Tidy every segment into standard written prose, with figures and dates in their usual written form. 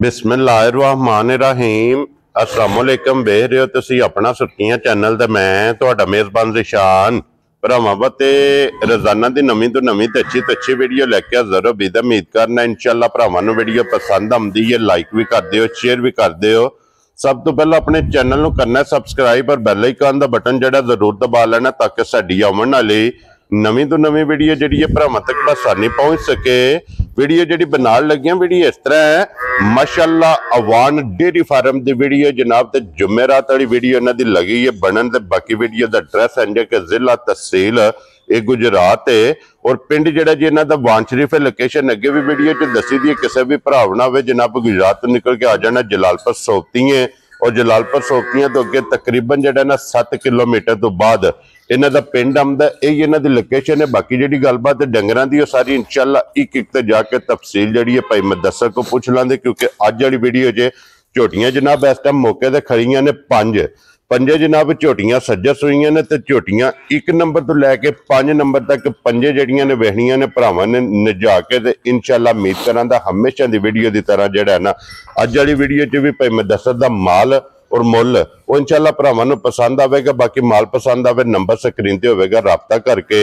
बिस्मिल्लाहिर्रहमानिर्रहीम अस्सलामुअलैकुम वेख रहे हो तुसी अपना सुर्खियां चैनल ते मैं तुहाडा मेज़बान रिशान भरावां ते रोजाना दी नवीं तो नवीं ते अच्छी वीडियो लैके हाज़र हो। बिद उम्मीद करना इंशाअल्लाह भरावां नूं वीडियो पसंद आउंदी है, लाइक भी कर दिओ, शेयर भी कर दिओ। सब तो पहले अपने चैनल नूं करना सबसक्राइब और बैल आइकन दा बटन जिहड़ा जरूर दबा लेना ताकि साडी आउण वाली नवीं तो नवीं वीडियो जिहड़ी है भरावां तक आसानी पहुंच सके। वीडियो जिहड़ी बनाण लगियां वीडियो इस तरह है, माशाअल्लाह अवान डेयरी फार्म की वीडियो जनाब ते जुमेरात वाली वीडियो इन्हां दी लगी है बनन ते बाकी वीडियो दा एड्रैस है कि जिला तहसील ये गुजरात है और पिंड जिहड़ा जी इन्हां दा वान शरीफ है। लोकेशन अगे भी वीडियो च दसी दी है, किसी भी भरा ना हो जनाब गुजरात तो निकल के आ जाना जलालपुर सोबतियां और जलालपुर सोबतियां तो अगे तकरीबन जिहड़ा ना 7 किलोमीटर तो बाद इन्हां दा पिंड आउंदा है। यही इन्हां दी लोकेशन है। बाकी जिहड़ी गलबात है डंगरां दी सारी इंशाअल्लाह एक ते जाके तफसील जिहड़ी है भाई मुदस्सर को पुछ लांदे, क्योंकि अज वाली वीडियो च झोटियां जनाब इस टाइम मौके ते खड़ियां ने पंजे जनाब झोटियां सज्जस हुई ने ते झोटियां 1 नंबर तो लैके 5 नंबर तक पंजे जड़ियां ने वेखनियां ने भरावां ने नजा के ते इंशाअल्लाह उम्मीद करांदा हमेशा दी वीडियो दी तरह जिहड़ा ना अज वाली वीडियो च भी भाई मुदस्सर दा माल और मुल वो इंशाअल्लाह भरावां नूं पसंद आवेगा। बाकी माल पसंद आवे नंबर स्क्रीन ते होवेगा, राबता करके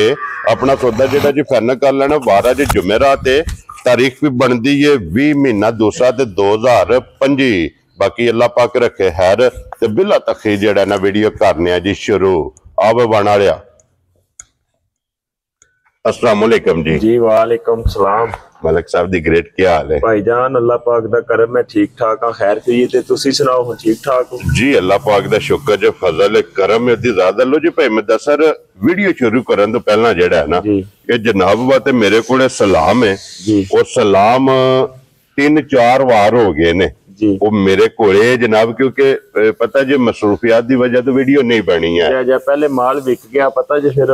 अपना सौदा जिहड़ा जी फाइनल कर लेना। 12 जी जुमेरात है, तारीख भी बनती है 20 महीना दूसरा ते 2025। बाकी अल्लाह पाक रखे हैर ते बिला तखी जिहड़ा ना वीडियो करने जी शुरू आवे बन वालिया। अस्सलाम वालेकुम जी। जी वालेकुम सलाम। मलिक साहब दी ग्रेट क्या हाल है भाईजान? अल्लाह पाक दा करम है, ठीक ठाक हां, खैर करिए ते तुसी सुनाओ हो ठीक ठाक हो? जी अल्लाह पाक दा शुक्र जो फजल है करम है दी ज़्यादा। लो जी भाई मुदस्सर वीडियो शुरू करन तो पहला जेड़ा है ना ये जनाब बात मेरे कोले सलाम है जी, और सलाम 3-4 वार हो गए ने वो मेरे कोले जनाब, क्योंकि पता जी मसरूफियात की वजह तो वीडियो नहीं बनी है। पहले माल विक गया पता जी, फिर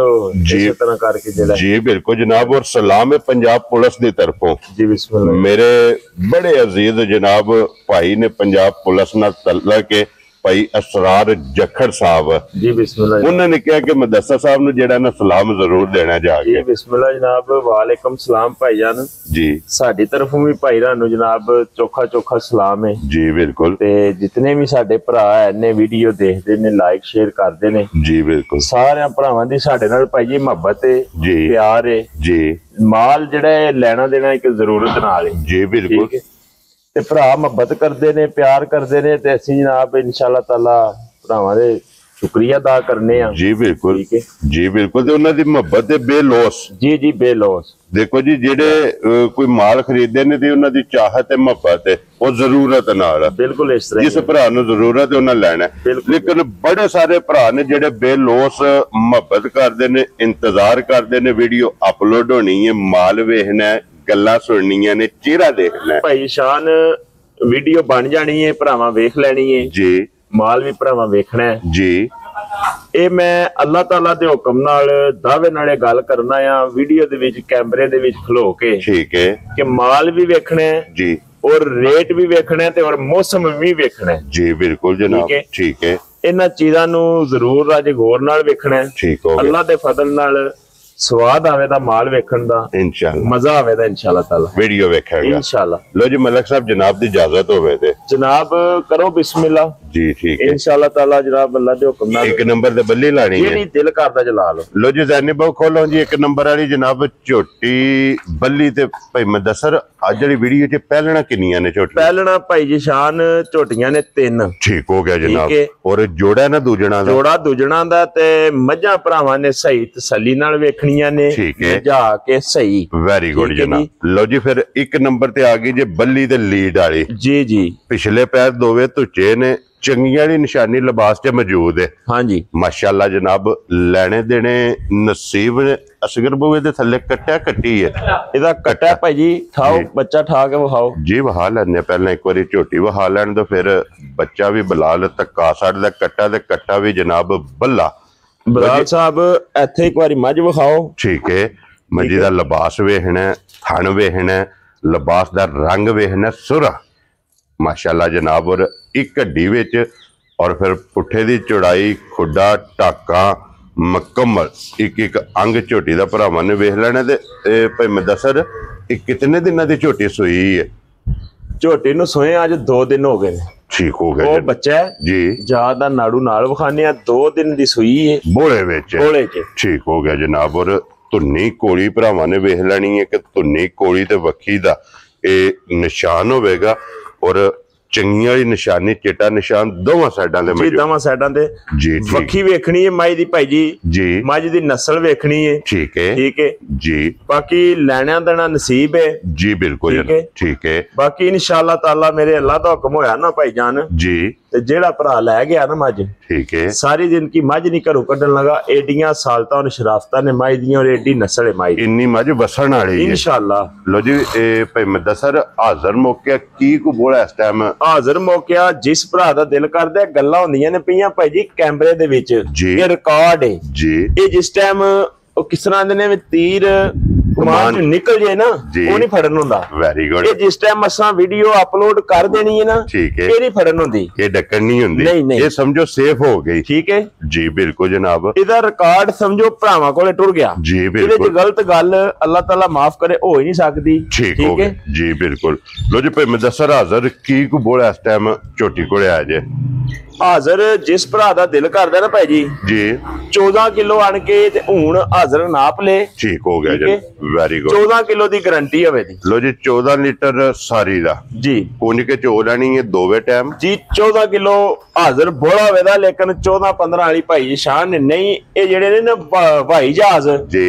इस तरह करके जेड़ा जी बिल्कुल जनाब। और सलाम है पंजाब पुलिस की तरफों जी, बिस्मिल्लाह। मेरे बड़े अजीज जनाब भाई ने पंजाब पुलिस नाल तल्लक है भाई असरार जखड़ साहब जी, बिस्मिल्लाह। उन्होंने कहा कि मुदस्सर साहब ने जेड़ा ना सलाम जरूर देना जाके। जी बिस्मिल्लाह जनाब। वालेकुम सलाम भाईजान जी, साडी तरफों भी भाई रानू जनाब चोखा सलाम है जी। बिल्कुल। ते जितने भी साडे भरा है ने वीडियो देखदे ने लाइक शेयर करदे ने जी बिल्कुल, सारे भरावां दी साडे नाल भाई जी मोहब्बत है जी, प्यार है जी। माल जेड़ा लेना देना एक जरूरत नाल है जी बिल्कुल। ते भरा मोहब्बत करते ने, प्यार करते ने ते असीं जनाब इंशाअल्लाह ताला भरावां दे शुक्रिया अदा करने आ जी बिल्कुल। ठीक है जी बिल्कुल। ते उन्हां दी मोहब्बत है बेलोस जी जी, बेलोस। देखो जी जेडे कोई माल खरीदे ने ते उन्हां दी चाहत है मोहब्बत है वो जरूरत नाल बिल्कुल इस तरह जिस भरा नूं जरूरत है उन्हां लैना। लेकिन बड़े सारे भरा ने जेडे बेलोस मोहब्बत करदे ने, इंतजार करदे ने वीडियो अपलोड होनी है, माल वेखना है, गल्लां सुननियां ने, चेहरा देखना है। भाई शान वीडियो बन जानी है, भरावां वेख लैनी है जी, माल भी भरावां वेखना है जी। ਇਹ मैं अल्लाह ताला दे हुक्म नाल दावे नाल गल करना आ वीडियो दे विच कैमरे दे विच खलो के, ठीक है, कि माल भी वेखना है जी और रेट भी वेखना है ते और मौसम भी वेखना है जी बिल्कुल जनाब। ठीक है, इन्हां चीज़ां नूं जरूर अज गौर नाल वेखना है। ठीक हो अल्लाह दे फजल नाल स्वाद आवे दा माल वेखण दा इंशाअल्लाह, मजा आवे दा इंशाअल्लाह ताला वीडियो वेखेगा इंशाअल्लाह। लो जी मलिक साहब जनाब दी इजाजत होवे ते जनाब करो बिस्मिल्लाह जी। ठीक है इंशाअल्लाह ताला जनाब अल्लाह दे हुक्म नाल 1 नंबर ते बल्ली लानी है, जेड़ी दिल करदा जला लो। लो जी ज़ैनी बहु खोलो जी 1 नंबर वाली जनाब झोटी बल्ली ते भाई मुदस्सर अज वाली वीडियो च पहलना किन्नियां ने झोटी? पहलना भाई जी शान झोटियां ने 3। ठीक हो गया जनाब। और जोड़ा ना दूजना दा? जोड़ा दूजना दा ते मझां भरावां ने सही तसल्ली नाल वेख ने जाके सही। वेरी गुड जनाब। लो जी फिर 1 नंबर ते आ गई जी बल्ली दे लीड वाली जी जी। पिछले पैर दोवे तुचे ने, चंगियां दी निशानी लिबास च मौजूद है हाँ जी माशाअल्लाह जनाब। लेने देने नसीब ने असगर बुए दे थल्ले कट्टा कट्टी है, इहदा कट्टा भाई जी ठाओ बच्चा ठा के वहाओ जी। वहा लैने पहले एक बारी झोटी वहा लैन दो, फिर बच्चा भी बलाल धक्का साढ़े दा कट्टा ते कट्टा भी जनाब बल्ला। बलाल साहब इत्थे एक बारी मझ विखाओ। ठीक है, मझी दा लिबास वेखना, थन वेखना, लिबास दा रंग वेखना, सुरा माशाअल्लाह जनाब। और एक हड्डी विच और फिर पुट्ठे दी चौड़ाई, खुडा, टाका मुकम्मल एक अंग झोटी दा भरावां ने वेख लेना। ते भाई मुदस्सर कितने दिनां दी झोटी सूई है? ਝੋਟੀ ਨੂੰ ਸੋਏ ਅੱਜ 2 ਦਿਨ ਹੋ ਗਏ ਨੇ। ਠੀਕ ਹੋ ਗਿਆ ਉਹ ਬੱਚਾ ਜੀ ਜਿਆਦਾ ਨਾੜੂ ਨਾਲ ਵਿਖਾਣੇ ਆ 2 ਦਿਨ ਦੀ ਸੂਈ ਹੈ ਬੋਲੇ ਵਿੱਚ ਬੋਲੇ ਚ। ਠੀਕ ਹੋ ਗਿਆ ਜਨਾਬ। ਔਰ ਧੁੰਨੀ ਕੋਲੀ ਭਰਾਵਾਂ ਨੇ ਵੇਖ ਲੈਣੀ ਹੈ ਕਿ ਧੁੰਨੀ ਕੋਲੀ ਤੇ ਵੱਖੀ ਦਾ ਇਹ ਨਿਸ਼ਾਨ ਹੋਵੇਗਾ ਔਰ ਚੰਗੀਆਂ ਵਾਲੀ ਨਿਸ਼ਾਨੀ ਚਿੱਟਾ ਨਿਸ਼ਾਨ ਦੋਵਾਂ ਸਾਈਡਾਂ ਦੇ ਜੀ ਦੋਵਾਂ ਸਾਈਡਾਂ ਤੇ ਜੀ। ਵੱਖੀ ਵੇਖਣੀ ਹੈ ਮਾਈ ਦੀ ਭਾਈ ਜੀ ਮੱਝ ਦੀ ਨਸਲ ਵੇਖਣੀ ਹੈ। ਠੀਕ ਹੈ ਜੀ। ਬਾਕੀ ਲੈਣਾ ਦੇਣਾ ਨਸੀਬ ਹੈ ਜੀ ਬਿਲਕੁਲ ਠੀਕ ਹੈ। ਬਾਕੀ ਇਨਸ਼ਾਅੱਲਾ ਤਾਲਾ ਮੇਰੇ ਅੱਲਾ ਦਾ ਹੁਕਮ ਹੋਇਆ ਨਾ ਭਾਈ ਜਾਨ ਜੀ ਤੇ ਜਿਹੜਾ ਭਰਾ ਲੈ ਗਿਆ ਨਾ ਮੱਝ ਠੀਕ ਹੈ ਸਾਰੀ ਜ਼ਿੰਦਗੀ ਮੱਝ ਨਹੀਂ ਘਰੋਂ ਕੱਢਣ ਲਗਾ ਏਡੀਆਂ ਸਾਲਤਾਂ ਨੇ ਸ਼ਰਾਫਤਾਂ ਨੇ ਮਾਈ ਦੀਆਂ ਔਰ ਏਡੀ ਨਸਲ ਹੈ ਮਾਈ ਇੰਨੀ ਮੱਝ ਵਸਣ ਵਾਲੀ ਹੈ ਇਨਸ਼ਾਅੱਲਾ। ਲੋ ਜੀ ਇਹ ਭਾਈ ਮੁਦੱਸਰ ਹਾਜ਼ਰ ਮੌਕਿਆ ਕੀ ਕੋ ਬੋਲਾ ਇਸ ਟਾਈਮ ਹਾਜ਼ਰ ਮੌਕਿਆ ਜਿਸ ਭਰਾ ਦਾ ਦਿਲ ਕਰਦਾ ਗੱਲਾਂ ਹੁੰਦੀਆਂ ਨੇ ਪਈਆਂ ਭਾਈ ਜੀ ਕੈਮਰੇ ਦੇ ਵਿੱਚ ਇਹ ਰਿਕਾਰਡ ਹੈ ਜੀ। ਇਹ ਜਿਸ ਟਾਈਮ ਉਹ ਕਿਸ ਤਰ੍ਹਾਂ ਦੇ ਨੇ ਤੀਰ ਕਮਾਨ ਚ ਨਿਕਲ ਜੇ ਨਾ ਉਹ ਨਹੀਂ ਫੜਨ ਹੁੰਦਾ। Very good. ਇਹ ਜਿਸ ਟਾਈਮ ਅਸਾਂ ਵੀਡੀਓ ਅਪਲੋਡ ਕਰ ਦੇਣੀ ਹੈ ਨਾ ਠੀਕ ਹੈ ਇਹ ਨਹੀਂ ਫੜਨ ਹੁੰਦੀ ਇਹ ਡੱਕਣ ਨਹੀਂ ਹੁੰਦੀ ਇਹ ਸਮਝੋ ਸੇਫ ਹੋ ਗਈ। ਠੀਕ ਹੈ ਜੀ ਬਿਲਕੁਲ ਜਨਾਬ। ਇਹਦਾ ਰਿਕਾਰਡ ਸਮਝੋ ਭਰਾਵਾਂ ਕੋਲੇ ਟੁਰ ਗਿਆ ਜੀ ਬਿਲਕੁਲ। ਇਹਦੇ ਚ ਗਲਤ ਗੱਲ ਅੱਲਾਹ ਤਾਲਾ ਮਾਫ ਕਰੇ ਹੋ ਹੀ ਨਹੀਂ ਸਕਦੀ। ਠੀਕ ਹੋ ਗਿਆ ਜੀ ਬਿਲਕੁਲ। ਲੋ ਜੀ ਭਾਈ ਮੁਦੱਸਰ ਹਾਜ਼ਰ ਕੀ ਕੋ ਬੋਲਾ ਇਸ ਟਾਈਮ ਝੋਟੀ ਕੋਲੇ ਆ ਜੇ ਹਾਜ਼ਰ ਜਿਸ ਭਰਾ ਦਾ ਦਿਲ ਕਰਦਾ ਨਾ ਭਾਈ ਜੀ 14 ਕਿਲੋ ਆਣ ਕੇ ਤੇ ਹੁਣ ਹਾਜ਼ਰ ਨਾਪ ਲੈ। ਠੀਕ ਹੋ ਗਿਆ ਜੀ ਵੈਰੀ ਗੁੱਡ। 14 ਕਿਲੋ ਦੀ ਗਾਰੰਟੀ ਹੋਵੇ ਦੀ। ਲੋ ਜੀ 14 ਲੀਟਰ ਸਾਰੀ ਦਾ ਜੀ ਪੁੰਜ ਕੇ ਚੋ ਲੈਣੀ ਹੈ ਦੋਵੇਂ ਟਾਈਮ ਜੀ। 14 ਕਿਲੋ ਹਾਜ਼ਰ ਬੋਲਾ ਹੋਵੇਦਾ ਲੇਕਿਨ 14-15 ਵਾਲੀ ਭਾਈ ਸ਼ਾਨ ਨੇ ਨਹੀਂ। ਇਹ ਜਿਹੜੇ ਨੇ ਨਾ ਭਾਈ ਜਹਾਜ਼ ਜੀ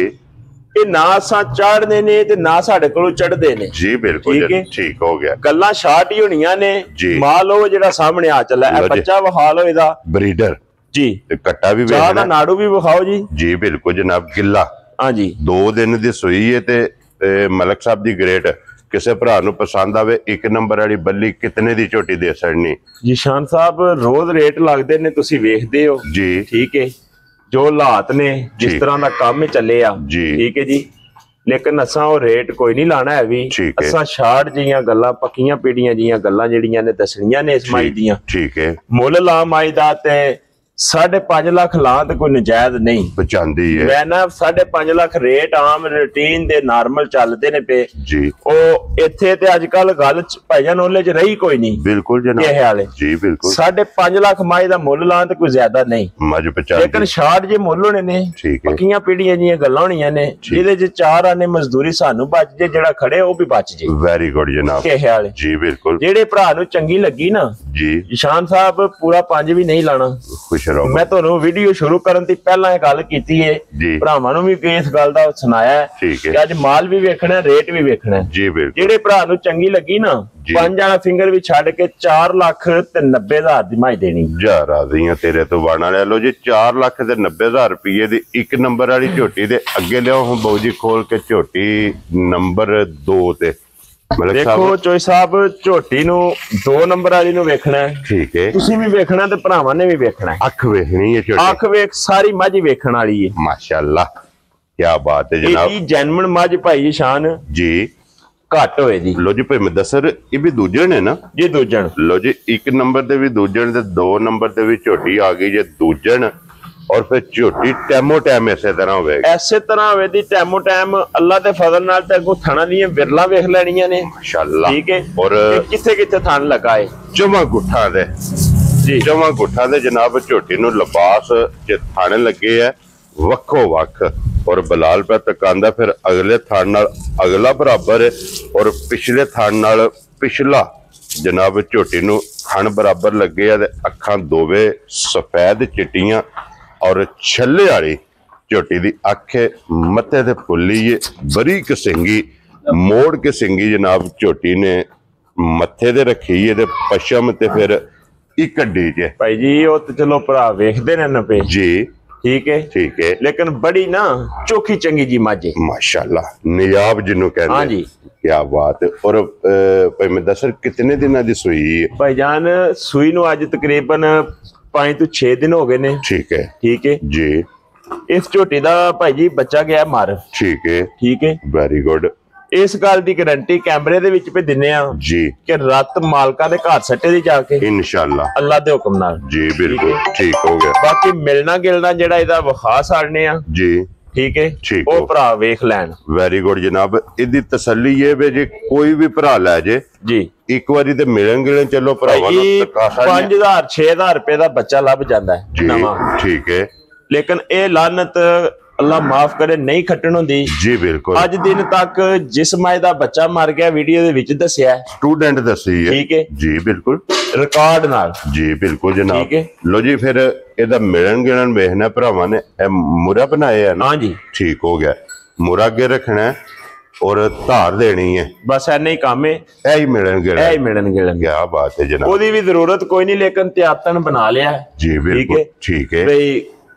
ਇਹ ਨਾ ਅਸਾਂ ਚਾੜਦੇ ਨੇ ਤੇ ਨਾ ਸਾਡੇ ਕੋਲੋਂ ਚੜਦੇ ਨੇ ਜੀ ਬਿਲਕੁਲ ਠੀਕ ਹੋ ਗਿਆ। ਗੱਲਾਂ ਸ਼ਾਰਟ ਹੀ ਹੋਣੀਆਂ ਨੇ ਮਾਲ ਉਹ ਜਿਹੜਾ ਸਾਹਮਣੇ ਆ ਚੱਲਾ ਹੈ ਬੱਚਾ ਵਿਖਾ ਲਓ ਇਹਦਾ ਬਰੀਡਰ ਜੀ ਤੇ ਕੱਟਾ ਵੀ ਵੇਖਣਾ ਦਾ ਨਾੜੂ ਵੀ ਵਿਖਾਓ ਜੀ ਬਿਲਕੁਲ ਜਨਾਬ ਗਿੱਲਾ ਹਾਂਜੀ 2 ਦਿਨ ਦੀ ਸੂਈ ਹੈ ਤੇ ਮਲਕ ਸਾਹਿਬ ਦੀ ਗ੍ਰੇਟ ਕਿਸੇ ਭਰਾ ਨੂੰ ਪਸੰਦ ਆਵੇ 1 ਨੰਬਰ ਵਾਲੀ ਬੱਲੀ ਕਿਤਨੇ ਦੀ ਝੋਟੀ ਦੇ ਸਕਣੀ ਜੀ ਸ਼ਾਨ ਸਾਹਿਬ ਰੋਜ਼ ਰੇਟ ਲੱਗਦੇ ਨੇ ਤੁਸੀਂ ਵੇਖਦੇ ਹੋ ਜੀ ਠੀਕ ਹੈ ਜੋ ਹਾਲਾਤ ਨੇ ਜਿਸ ਤਰ੍ਹਾਂ ਦਾ ਕੰਮ ਚੱਲੇ ਆ ਠੀਕ ਹੈ ਜੀ ਲੇਕਿਨ ਅਸਾਂ ਉਹ ਰੇਟ ਕੋਈ ਨਹੀਂ ਲਾਣਾ ਹੈ ਵੀ ਅਸਾਂ ਸ਼ਾਰਟ ਜੀਆਂ ਗੱਲਾਂ ਪੱਕੀਆਂ ਪੀੜੀਆਂ ਜੀਆਂ ਗੱਲਾਂ ਜਿਹੜੀਆਂ ਨੇ ਦੱਸਣੀਆਂ ਨੇ ਇਸ ਮਾਈ ਦੀਆਂ ਠੀਕ ਹੈ ਮੁੱਲ ਲਾ ਮਾਈ ਦਾ ਤੇ 5.5 ਲੱਖ ਲਾਂ ਤੇ ਕੋਈ ਨਜਾਇਜ਼ ਨਹੀਂ ਪਹੁੰਚਾਂਦੀ ਹੈ। ਮੈਂ ਨਾ 5.5 ਲੱਖ ਰੇਟ ਆਮ ਰੂਟੀਨ ਦੇ ਨਾਰਮਲ ਚੱਲਦੇ ਨੇ ਪਏ ਜੀ ਉਹ ਇੱਥੇ ਤੇ ਅੱਜ ਕੱਲ ਗੱਲ ਭਾਈਆਂ ਨੌਲੇਜ ਰਹੀ ਕੋਈ ਨਹੀਂ ਬਿਲਕੁਲ ਜਨਾਬ ਇਹ ਹਾਲ ਹੈ ਜੀ ਬਿਲਕੁਲ 5.5 ਲੱਖ ਮਾਈ ਦਾ ਮੁੱਲ ਲਾਂ ਤੇ ਕੋਈ ਜ਼ਿਆਦਾ ਨਹੀਂ ਮੱਝ ਪਹੁੰਚਾਂਦੀ ਲੇਕਿਨ ਸ਼ਾਰਟ ਜੇ ਮੁੱਲ ਹੋਣੇ ਨੇ ਪੱਕੀਆਂ ਪੀੜੀਆਂ ਜੀਆਂ ਗੱਲਾਂ ਹੋਣੀਆਂ ਨੇ ਜਿਹਦੇ ਚ 4 ਆਨੇ ਮਜ਼ਦੂਰੀ ਸਾਨੂੰ ਬਚ ਜੇ ਜਿਹੜਾ ਖੜੇ ਉਹ ਵੀ ਬਚ ਜੇ ਵੈਰੀ ਗੁੱਡ ਜਨਾਬ ਇਹ ਹਾਲ ਹੈ ਜੀ ਬਿਲਕੁਲ। ਜਿਹੜੇ ਭਰਾ ਨੂੰ ਚੰਗੀ ਲੱਗੀ ਨਾ ਜੀ ਇਸ਼ਾਨ ਸਾਹਿਬ ਪੂਰਾ 5 ਵੀ ਨਹੀਂ ਲਾਣਾ ਮੈਂ ਤੁਹਾਨੂੰ ਵੀਡੀਓ ਸ਼ੁਰੂ ਕਰਨ ਤੋਂ ਪਹਿਲਾਂ ਇਹ ਗੱਲ ਕੀਤੀ ਹੈ ਭਰਾਵਾਂ ਨੂੰ ਵੀ ਇਸ ਗੱਲ ਦਾ ਸੁਣਾਇਆ ਕਿ ਅੱਜ ਮਾਲ ਵੀ ਵੇਖਣਾ ਰੇਟ ਵੀ ਵੇਖਣਾ ਜੀ ਬਿਲਕੁਲ। ਜਿਹੜੇ ਭਰਾ ਨੂੰ ਚੰਗੀ ਲੱਗੀ ਨਾ 5 ਵਾਲਾ ਫਿੰਗਰ ਵੀ ਛੱਡ ਕੇ 4 ਲੱਖ ਤੇ 90,000 ਦੀ ਮਾਈ ਦੇਣੀ ਜਾ ਰਾਜ਼ੀਆਂ ਤੇਰੇ ਤੋਂ ਬਣ ਵਾਲਿਆ। ਲੋ ਜੀ 4 ਲੱਖ ਤੇ 90,000 ਰੁਪਏ ਦੀ 1 ਨੰਬਰ ਵਾਲੀ ਝੋਟੀ ਦੇ ਅੱਗੇ ਲਿਆਓ ਹੁਣ ਬਾਊ ਜੀ ਖੋਲ ਕੇ ਝੋਟੀ ਨੰਬਰ 2 ਤੇ ਦੇਖੋ ਚੋਈ ਸਾਹਿਬ ਝੋਟੀ ਨੂੰ 2 ਨੰਬਰ ਵਾਲੀ ਨੂੰ ਵੇਖਣਾ ਠੀਕ ਹੈ ਤੁਸੀਂ ਵੀ ਵੇਖਣਾ ਤੇ ਭਰਾਵਾਂ ਨੇ ਵੀ ਵੇਖਣਾ ਅੱਖ ਵੇਖਣੀ ਹੈ ਝੋਟੀ ਅੱਖ ਵੇਖ ਸਾਰੀ ਮੱਝ ਵੇਖਣ ਵਾਲੀ ਹੈ ਮਾਸ਼ਾਅੱਲਾ ਕੀ ਬਾਤ ਹੈ ਜਨਾਬ। ਇਹ ਜੈਨੂਇਨ ਮੱਝ ਭਾਈ ਸ਼ਾਨ ਜੀ ਘੱਟ ਹੋਏ ਜੀ। ਲੋ ਜੀ ਭਾਈ ਮੁਦੱਸਰ ਇਹ ਵੀ ਦੂਜਣ ਹੈ ਨਾ ਜੀ ਦੂਜਣ। ਲੋ ਜੀ 1 ਨੰਬਰ ਦੇ ਵੀ ਦੂਜਣ ਤੇ 2 ਨੰਬਰ ਦੇ ਵੀ ਝੋਟੀ ਆ ਗਈ ਜੇ ਦੂਜਣ और फिर झोटी टैमो टैम ऐसे तरह होवेगी ऐसे तरह होवे दी टैमो टैम अल्लाह दे फजल नाल ते अगों थाना दी विरला वेख लेणियां ने माशाअल्लाह ठीक है। और किथे किथे थान लगाए चौवां गुठा दे जी चौवां गुठा दे जनाब झोटी नु लिबास जे थाने लगे है वक्खो वक्ख और बलाल पे तकांदा फिर अगले थान नाल अगला बराबर है और पिछले थान नाल पिछला जनाब झोटी नु खान बराबर लगे है अखां दोवे सफेद चिट्टियां और छल्ले वाली झोटी दी अख मत्थे ते फुल्ली बरीक सिंगी मोड़ के सिंगी जनाब झोटी ने मत्थे ते रखी है ते पशम ते फिर एक हड्डी च भाई जी वो तो चलो भरा वेखदे ने न पे जी ठीक है लेकिन बड़ी ना चोखी चंगी जी माजे माशाल्लाह नियाब जिन्हों कहते हैं जी क्या बात है। और भाई मुदस्सर कितने दिन दी सुई है भाईजान सुई नु अज तकरीबन 5 ਤੋਂ 6 दिन हो गए ने ठीक है जी। इस झोटी दा भाई जी बच्चा गया मर ठीक है वेरी गुड। इस गल दी गारंटी कैमरे दे विच पे दिन्ने आ जी कि रात मालका दे घर सट्टे दी जाके इंशाअल्लाह अल्लाह दे हुक्म नाल जी बिल्कुल ठीक हो गया। बाकी मिलना गिलना जेड़ा इदा विखा साड़ने आ जी ठीक है वो भरा वेख लैन। वेरी गुड जनाब। इदी तसल्ली है वे जे कोई भी भरा लै जे जी ਇੱਕ ਵਾਰੀ ਤੇ ਮਿਲਣ ਗਿਲਣ ਚਲੋ ਭਰਾਵਾਂ ਨੂੰ 5000 6000 ਰੁਪਏ ਦਾ ਬੱਚਾ ਲੱਭ ਜਾਂਦਾ ਹੈ ਨਵਾਂ। ਠੀਕ ਹੈ, ਲੇਕਿਨ ਇਹ ਲਾਨਤ ਅੱਲਾ ਮਾਫ करे नहीं खट्टन होंदी जी बिल्कुल। ਅੱਜ ਦਿਨ ਤੱਕ ਜਿਸ ਮਾਂ ਦਾ ਬੱਚਾ ਮਰ ਗਿਆ ਵੀਡੀਓ ਦੇ ਵਿੱਚ ਦੱਸਿਆ ਸਟੂਡੈਂਟ ਦੱਸੀ ਹੈ। ਠੀਕ ਹੈ ਜੀ ਬਿਲकुल ਰਿਕਾਰਡ ਨਾਲ। ਜੀ ਬਿਲकुल ਜਨਾਬ। ਠੀਕ ਹੈ ਲੋ ਜੀ ਫਿਰ ਇਹਦਾ ਮਿਲਣ ਗਿਲਣ ਵੇਖਣਾ ਭਰਾਵਾਂ ਨੇ ਇਹ ਮੁਰਾ ਬਣਾਇਆ ਨਾ। ਹਾਂਜੀ ਠੀਕ ਹੋ ਗਿਆ। ਮੁਰਾ ਅੱਗੇ ਰੱਖਣਾ और धार देनी है, बस ऐसा ही काम है। यही मिलन गिलन क्या बात है जनाब। ओदी भी जरूरत कोई नहीं लेकिन त्यातन बना लिया है। जी बिल्कुल ठीक है भाई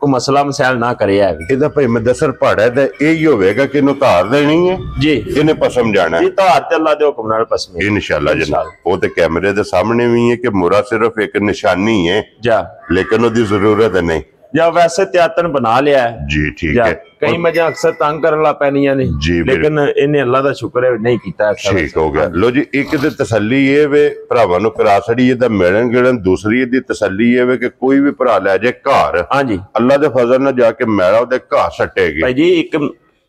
को मसला मसाइल ना करे है। ਇਹਦਾ ਭਾਈ ਮਦਸਰ ਪਹਾੜਾ ਦਾ ਇਹੀ ਹੋਵੇਗਾ ਕਿ ਇਹਨੂੰ ਧਾਰ ਦੇਣੀ ਹੈ ਜੀ, ਇਹਨੇ ਪਸਮ ਜਾਣਾ ਜੀ ਧਾਰ ਤੇ ਅੱਲਾ ਦੇ ਹੁਕਮ ਨਾਲ ਪਸਮ ਹੈ ਇਨਸ਼ਾਅੱਲਾ ਜਨਾਬ। ਉਹ ਤੇ ਕੈਮਰੇ ਦੇ ਸਾਹਮਣੇ ਵੀ ਹੈ ਕਿ ਮੁਰਾ ਸਿਰਫ ਇੱਕ ਨਿਸ਼ਾਨੀ है ਜਾ, लेकिन ਉਹਦੀ ਜ਼ਰੂरਤ नहीं। या वैसे त्यातन बना लिया है जी ठीक है। कई मजा अक्सर तंग करन लग पैनियां ने लेकिन इन्हें अल्लाह दा शुक्र है नहीं कीता है। ठीक हो गया। लो जी एक ते तसल्ली ये वे भरावां नूं करा छड़ी ਇਹਦਾ ਮਿਲਣ ਗਿਲਣ। ਦੂਸਰੀ ਇਹਦੀ ਤਸੱਲੀ ਇਹ ਵੇ ਕਿ ਕੋਈ ਵੀ ਭਰਾ ਲੈ ਜਾਏ ਘਰ, ਹਾਂਜੀ ਅੱਲਾ ਦੇ ਫਜ਼ਲ ਨਾਲ ਜਾ ਕੇ ਮੈਲਾ ਉਹਦੇ ਘਰ ਸੱਟੇਗੀ ਭਾਈ ਜੀ। ਇੱਕ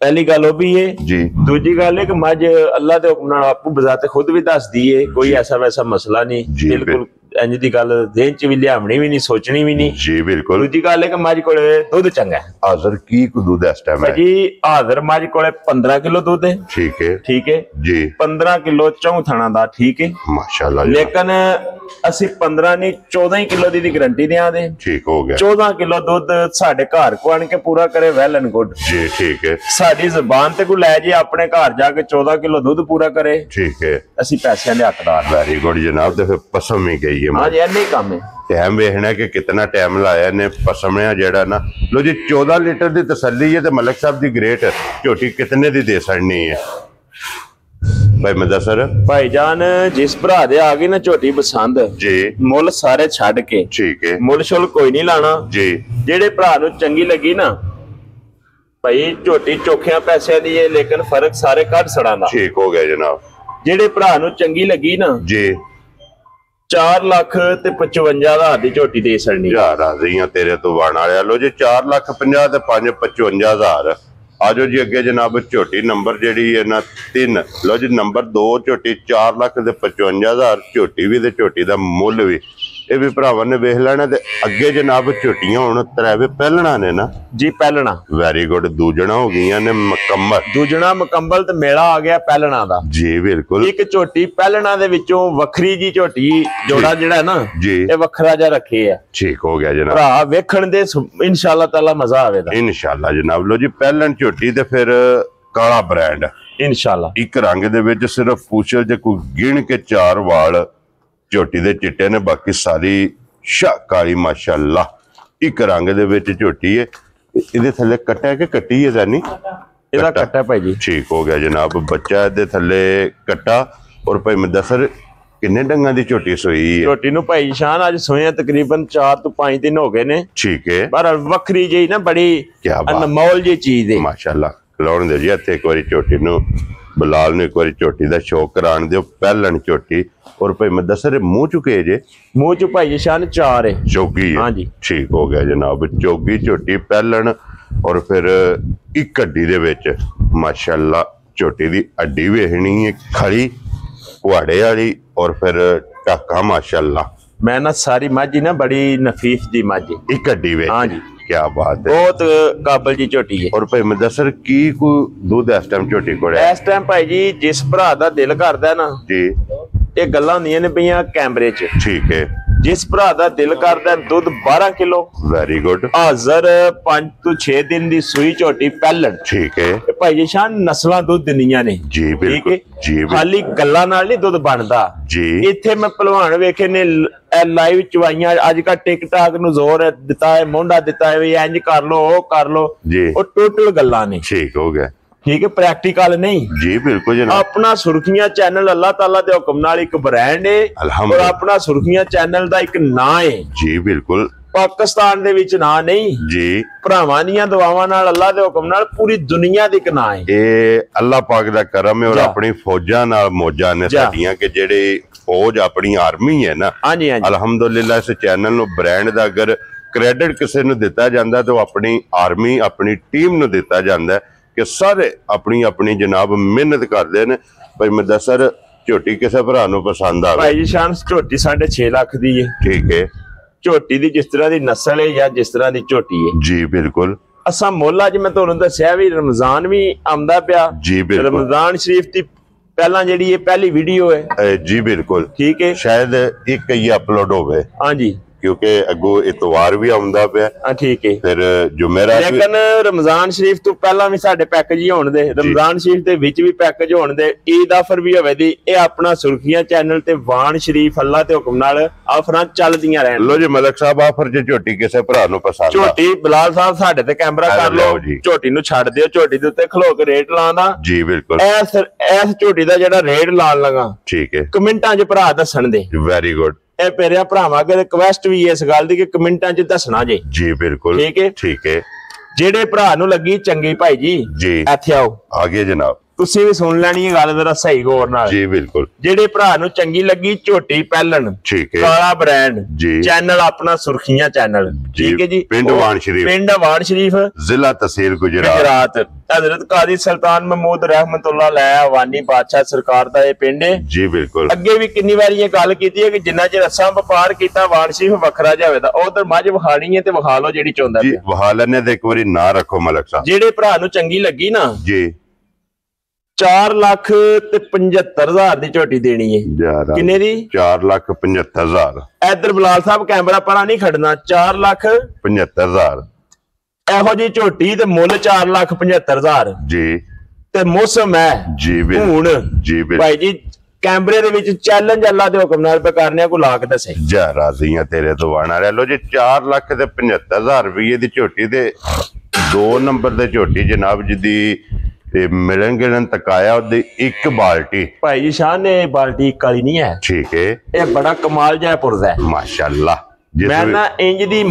पहली गल वो भी है जी, दूजी गल है कि मज अल्लाह के हुक्म नाल आपू बजाते खुद भी दस दी है, कोई ऐसा वैसा मसला नहीं। बिल्कुल इंज दी गल देन च भी लियावनी भी नहीं, सोचनी भी नहीं। जी बिल्कुल। दूजी गल है कि मज कोले दुध चंगा है। हाजर की को दूध इस टाइम है जी? हाजर मज कोले 15 किलो दूध है। ठीक है जी। 15 किलो चौं थणा दा। ठीक है माशाल्लाह। लेकिन ਅਸੀਂ 15 नहीं 14 किलो ਦੀ गारंटी दिया दे। ठीक हो गया। 14 किलो दूध साडे घर को आन के पूरा करे वेल एंड गुड। जी ठीक है। साडी जुबान ते को ले जे अपने घर जाके 14 किलो दूध पूरा करे। ठीक है। ਅਸੀਂ ਪੈਸਿਆਂ ਦੇ ਹੱਕਦਾਰ। ਵੈਰੀ ਗੁੱਡ ਜਨਾਬ। ਤੇ ਫਿਰ ਪਸਮ ਹੀ ਗਈ ਹੈ। ਹਾਂਜੀ ਇੰਨੇ ਕੰਮ ਹੈ। ਟਾਈਮ ਵੇਖਣਾ ਕਿ ਕਿੰਨਾ ਟਾਈਮ ਲਾਇਆ ਨੇ ਪਸਮਿਆ ਜਿਹੜਾ ਨਾ। ਲੋ ਜੀ 14 ਲੀਟਰ ਦੀ ਤਸੱਲੀ ਹੈ ਤੇ ਮਲਕ ਸਾਹਿਬ ਦੀ ਗ੍ਰੇਟ ਝੋਟੀ ਕਿਤਨੇ ਦੀ ਦੇ ਸੜਨੀ ਹੈ भाई मदसर? भाईजान जिस भरा दे आ गई ना झोटी पसंद जी, मुल सारे छड़ के। ठीक है। मुल शुल कोई नहीं लाना जी। जेड़े भरा नूं चंगी लगी ना भाई झोटी चोखिया पैसे दी है लेकिन फर्क सारे कट सड़ाना। ठीक हो गया जनाब। जेड़े भरा नूं चंगी लगी ना जी 4,55,000 दी झोटी दे सड़नी। यार राजी हां तेरे तो वाण वाले। लो जी 4,50,000 ते 5,55,000। आजो जी अगे जनाब झोटी नंबर जी है ना 3। लो जी नंबर 2 झोटी 4,55,000 झोटी भी ते झोटी का मुल भी ये भी भरावां ने वेख लेना। ते अगे जनाब झोटियां हुण त्रैवे पहलना ने ना जी। पहलना वेरी गुड। दूजणा हो गई ने मुकम्मल। दूजणा मुकम्मल ते मेला आ गया पहलना दा जी बिल्कुल। एक झोटी पहलना दे विचों वखरी जी झोटी जोड़ा जिहड़ा है ना जी ये वखरा जा रखे है। ठीक हो गया जनाब। भरा वेखण दे इंशाअल्लाह ताला मजा आवेगा इंशाअल्लाह जनाब। लो जी पहलन झोटी ते फिर काला ब्रांड इंशाअल्लाह। एक रंग दे विच सिर्फ पूछल जे कोई गिण के 4 वाल झोटी दे चिट्टे ने, बाकी सारी शाह काली माशाअल्लाह। एक रंग दे विच झोटी है। इहदे थल्ले कट्टा है कि कट्टी है जानी? इहदा कट्टा भाई जी। ठीक हो गया जनाब। बच्चा इहदे थल्ले कट्टा। और भाई मदसर किन्ने डंगा दी झोटी सोई है? झोटी नूं भाई शान अज सोए तकरीबन 4 ਤੋਂ 5 दिन हो गए ने। ठीक है। पर वखरी जी ना बड़ी क्या अनमोल जी चीज है माशाअल्लाह। खिलाउण दे जी इत्थे एक बारी झोटी नूं बलाल ने एक बार झोटी का शौक कराने दो। पहलन झोटी। और भाई मदसर मुंह चुके जे? मुंह च भाई शान 4 है। चौगी है। हाँ जी। ठीक हो गया जनाब। चौगी झोटी पहलन। और फिर एक हड्डी दे विच माशाअल्लाह झोटी दी हड्डी वेखनी है खड़ी कुहाड़े वाली। और फिर टाका माशाअल्लाह। मैं ना सारी माझी ना बड़ी नफीस दी माझी एक हड्डी विच। हाँ जी क्या बात है। बहुत काबल जी झोटी है। और भाई मदसर की कोई दूध इस टाइम झोटी कोल है? इस टाइम भाई जी जिस भरा दा दिल करदा ना जी ये गल्लां होंदियां ने पईयां कैमरे च। ठीक है। जिस भरा दा दिल करदा दूध 12 किलो वेरी गुड। हाजर 5 ਤੋਂ 6 दिन दी सूई झोटी पहलन। ठीक है। भाई जी शान नस्लां दूध दिंदियां ने जी बिल्कुल जी। खाली गल्लां नाल नहीं दूध बनदा जी। इत्थे मैं पहलवान वेखे ने लाइव चवाइयां अजकल टिकटॉक नूं जोर दिता है, मोंडा दिता है इंज कर लो ओ कर लो जी। और टोटल गल्लां ने। ठीक हो गया। ठीक है। प्रैक्टिकल नहीं जी बिल्कुल जनाब। अपना सुर्खियां चैनल अल्लाह ताला दे हुक्म नाल एक ब्रांड है और अपना सुर्खियां चैनल दा एक नाम है जी बिल्कुल। पाकिस्तान दे विच नाम नहीं जी। भरावां दीयां दुआवां नाल अल्लाह दे हुक्म नाल पूरी दुनिया दी एक नाम है। ये अल्लाह पाक दा करम है। और अपनी फौजां नाल मौजां ने साडीआं के जेड़े फौज अपनी आर्मी है ना हाँ जी अलहमदुलिल्लाह इस चैनल नूं ब्रांड दा अगर क्रेडिट किसी नूं दिता जांदा तो अपनी आर्मी अपनी टीम नूं दिता जांदा कि सारे अपनी अपनी जनाब मेहनत करते हैं। भाई मदसर ਝੋਟੀ ਕਿਸੇ ਭਰਾ ਨੂੰ ਪਸੰਦ ਆਵੇ। ਭਾਈ ਜੀ ਸ਼ਾਨ ਝੋਟੀ 6.5 ਲੱਖ ਦੀ ਹੈ। ਠੀਕ ਹੈ। ਝੋਟੀ ਦੀ ਜਿਸ ਤਰ੍ਹਾਂ ਦੀ ਨਸਲ ਹੈ ਜਾਂ ਜਿਸ ਤਰ੍ਹਾਂ ਦੀ ਝੋਟੀ ਹੈ ਜੀ ਬਿਲਕੁਲ। ਅਸਾਂ ਮੁੱਲ ਅੱਜ ਮੈਂ ਤੁਹਾਨੂੰ ਦੱਸਿਆ ਵੀ ਰਮਜ਼ਾਨ ਵੀ ਆਉਂਦਾ ਪਿਆ। ਜੀ ਬਿਲਕੁਲ। ਰਮਜ਼ਾਨ ਸ਼ਰੀਫ ਦੀ ਪਹਿਲਾਂ ਜਿਹੜੀ ਇਹ ਪਹਿਲੀ ਵੀਡੀਓ ਹੈ। ਜੀ ਬਿਲकुल। ਠੀਕ ਹੈ। ਸ਼ਾਇਦ ਇੱਕ ਹੀ ਅਪਲੋਡ ਹੋਵੇ। ਹਾਂਜੀ क्योंकि अगो इतवार भी आउंदा पिया। ठीक है। फिर जुमेरात लेकिन रमजान शरीफ तो पहला भी साडे पैकेज ही होण दे। रमजान शरीफ दे विच भी पैकेज होण दे। ईद ऑफर भी होवे दी। ये अपना सुर्खियां चैनल ते वाण शरीफ अल्लाह ते हुक्म नाल ऑफरां चलदियां रहन। लो जी मलक साहब ऑफर जे झोटी किसे भरा नु पसंद झोटी बिलाल साहब साडे ते कैमरा कर लो। झोटी नु छड़ दियो। झोटी दे उत्ते खलो के रेट लांदा। जी बिल्कुल। ऐस झोटी दा जेड़ा रेट लान लगा ठीक है कमेंटां च भरा दसन दे। Very good. ਇਹ ਪਿਆਰਿਆਂ ਭਰਾਵਾਂ ਅਗਰ ਰਿਕਵੈਸਟ ਵੀ ਇਸ ਗੱਲ ਦੀ ਕਿ ਕਮੈਂਟਾਂ 'ਚ ਦੱਸਣਾ ਜੀ। ਜੀ ਬਿਲਕੁਲ। ਠੀਕ ਹੈ। ਜਿਹੜੇ ਭਰਾ ਨੂੰ ਲੱਗੀ ਚੰਗੀ ਭਾਈ ਜੀ ਇੱਥੇ ਆਓ। ਆਗੇ ਜਨਾਬ ਤੁਸੀਂ ਵੀ ਸੁਣ ਲੈਣੀ ਹੈ ਗੱਲ ਜ਼ਰਾ ਸਹੀ ਗੌਰ ਨਾਲ। ਜੀ ਬਿਲकुल। ਜਿਹੜੇ ਭਰਾ ਨੂੰ ਚੰਗੀ ਲੱਗੀ ਝੋਟੀ ਪਹਿਲਣ ਠੀਕ ਹੈ ਕਾਲਾ ਬ੍ਰਾਂਡ ਚੈਨਲ ਆਪਣਾ ਸੁਰਖੀਆਂ ਚੈਨਲ ਠੀਕ ਹੈ ਜੀ ਪਿੰਡ ਵਾਣ ਸ਼ਰੀਫ ਜ਼ਿਲ੍ਹਾ ਤਹਿਸੀਲ ਗੁਜਰਾਤ हजरत काजी सुल्तान महमूद रहमतुल्लाह अलैह वानी बादशाह सरकार दा ये पिंड है। जी बिल्कुल। अगे भी कितनी बारी ये गल कीती है कि जिन्ना चिर असां व्यापार कीता वाण शरीफ वखरा जावे दा उधर मझ विखाणी है ते विखा लो जेडी चाहुंदा जी विखा लैने ते एक बारी ना रखो मलक साहब। जेडे भरा नु चंगी लगी ना जी 4,75,000 ਦੀ ਝੋਟੀ ਦੇਣੀ ਹੈ। ਕਿੰਨੇ ਦੀ? 4,75,000। ਇਧਰ ਬਲਾਲ ਸਾਹਿਬ ਕੈਮਰਾ ਪਰਾਂ ਨਹੀਂ ਖੜਨਾ। 4,75,000 ਇਹੋ ਜੀ ਝੋਟੀ ਤੇ ਮੁੱਲ 4,75,000 ਜੀ ਤੇ ਮੌਸਮ ਹੈ ਜੀ ਹੁਣ ਜੀ ਭਾਈ ਜੀ ਕੈਮਰੇ ਦੇ ਵਿੱਚ ਚੈਲੰਜ ਅੱਲਾ ਦੇ ਹੁਕਮ ਨਾਲ ਪੇ ਕਰਨੇ ਕੋ ਲਾ ਕੇ ਦੱਸੇ ਜਾ ਰਾਜ਼ੀਆਂ ਤੇਰੇ ਤੋਂ ਆਣਾ ਰਹਿ ਲੋ ਜੀ 4,75,000 ਰੁਪਏ ਦੀ ਝੋਟੀ ਤੇ 2 ਨੰਬਰ ਦੇ ਝੋਟੀ ਜਨਾਬ ਜਿੱਦੀ ਤੇ ਮਿਲਣ ਗਿਲਣ ਤਕਾਇਆ ਉਹਦੀ ਇੱਕ ਬਾਲਟੀ ਭਾਈ ਜੀ ਸ਼ਾਨ ਨੇ ਬਾਲਟੀ ਕਾਲੀ ਨਹੀਂ ਹੈ ਠੀਕ ਹੈ ਇਹ ਬੜਾ ਕਮਾਲ ਜੈਪੁਰ ਦਾ ਹੈ ਮਾਸ਼ਾਅੱਲਾ। ਮੈਂ ਨਾ ਇੰਜ ਦੀ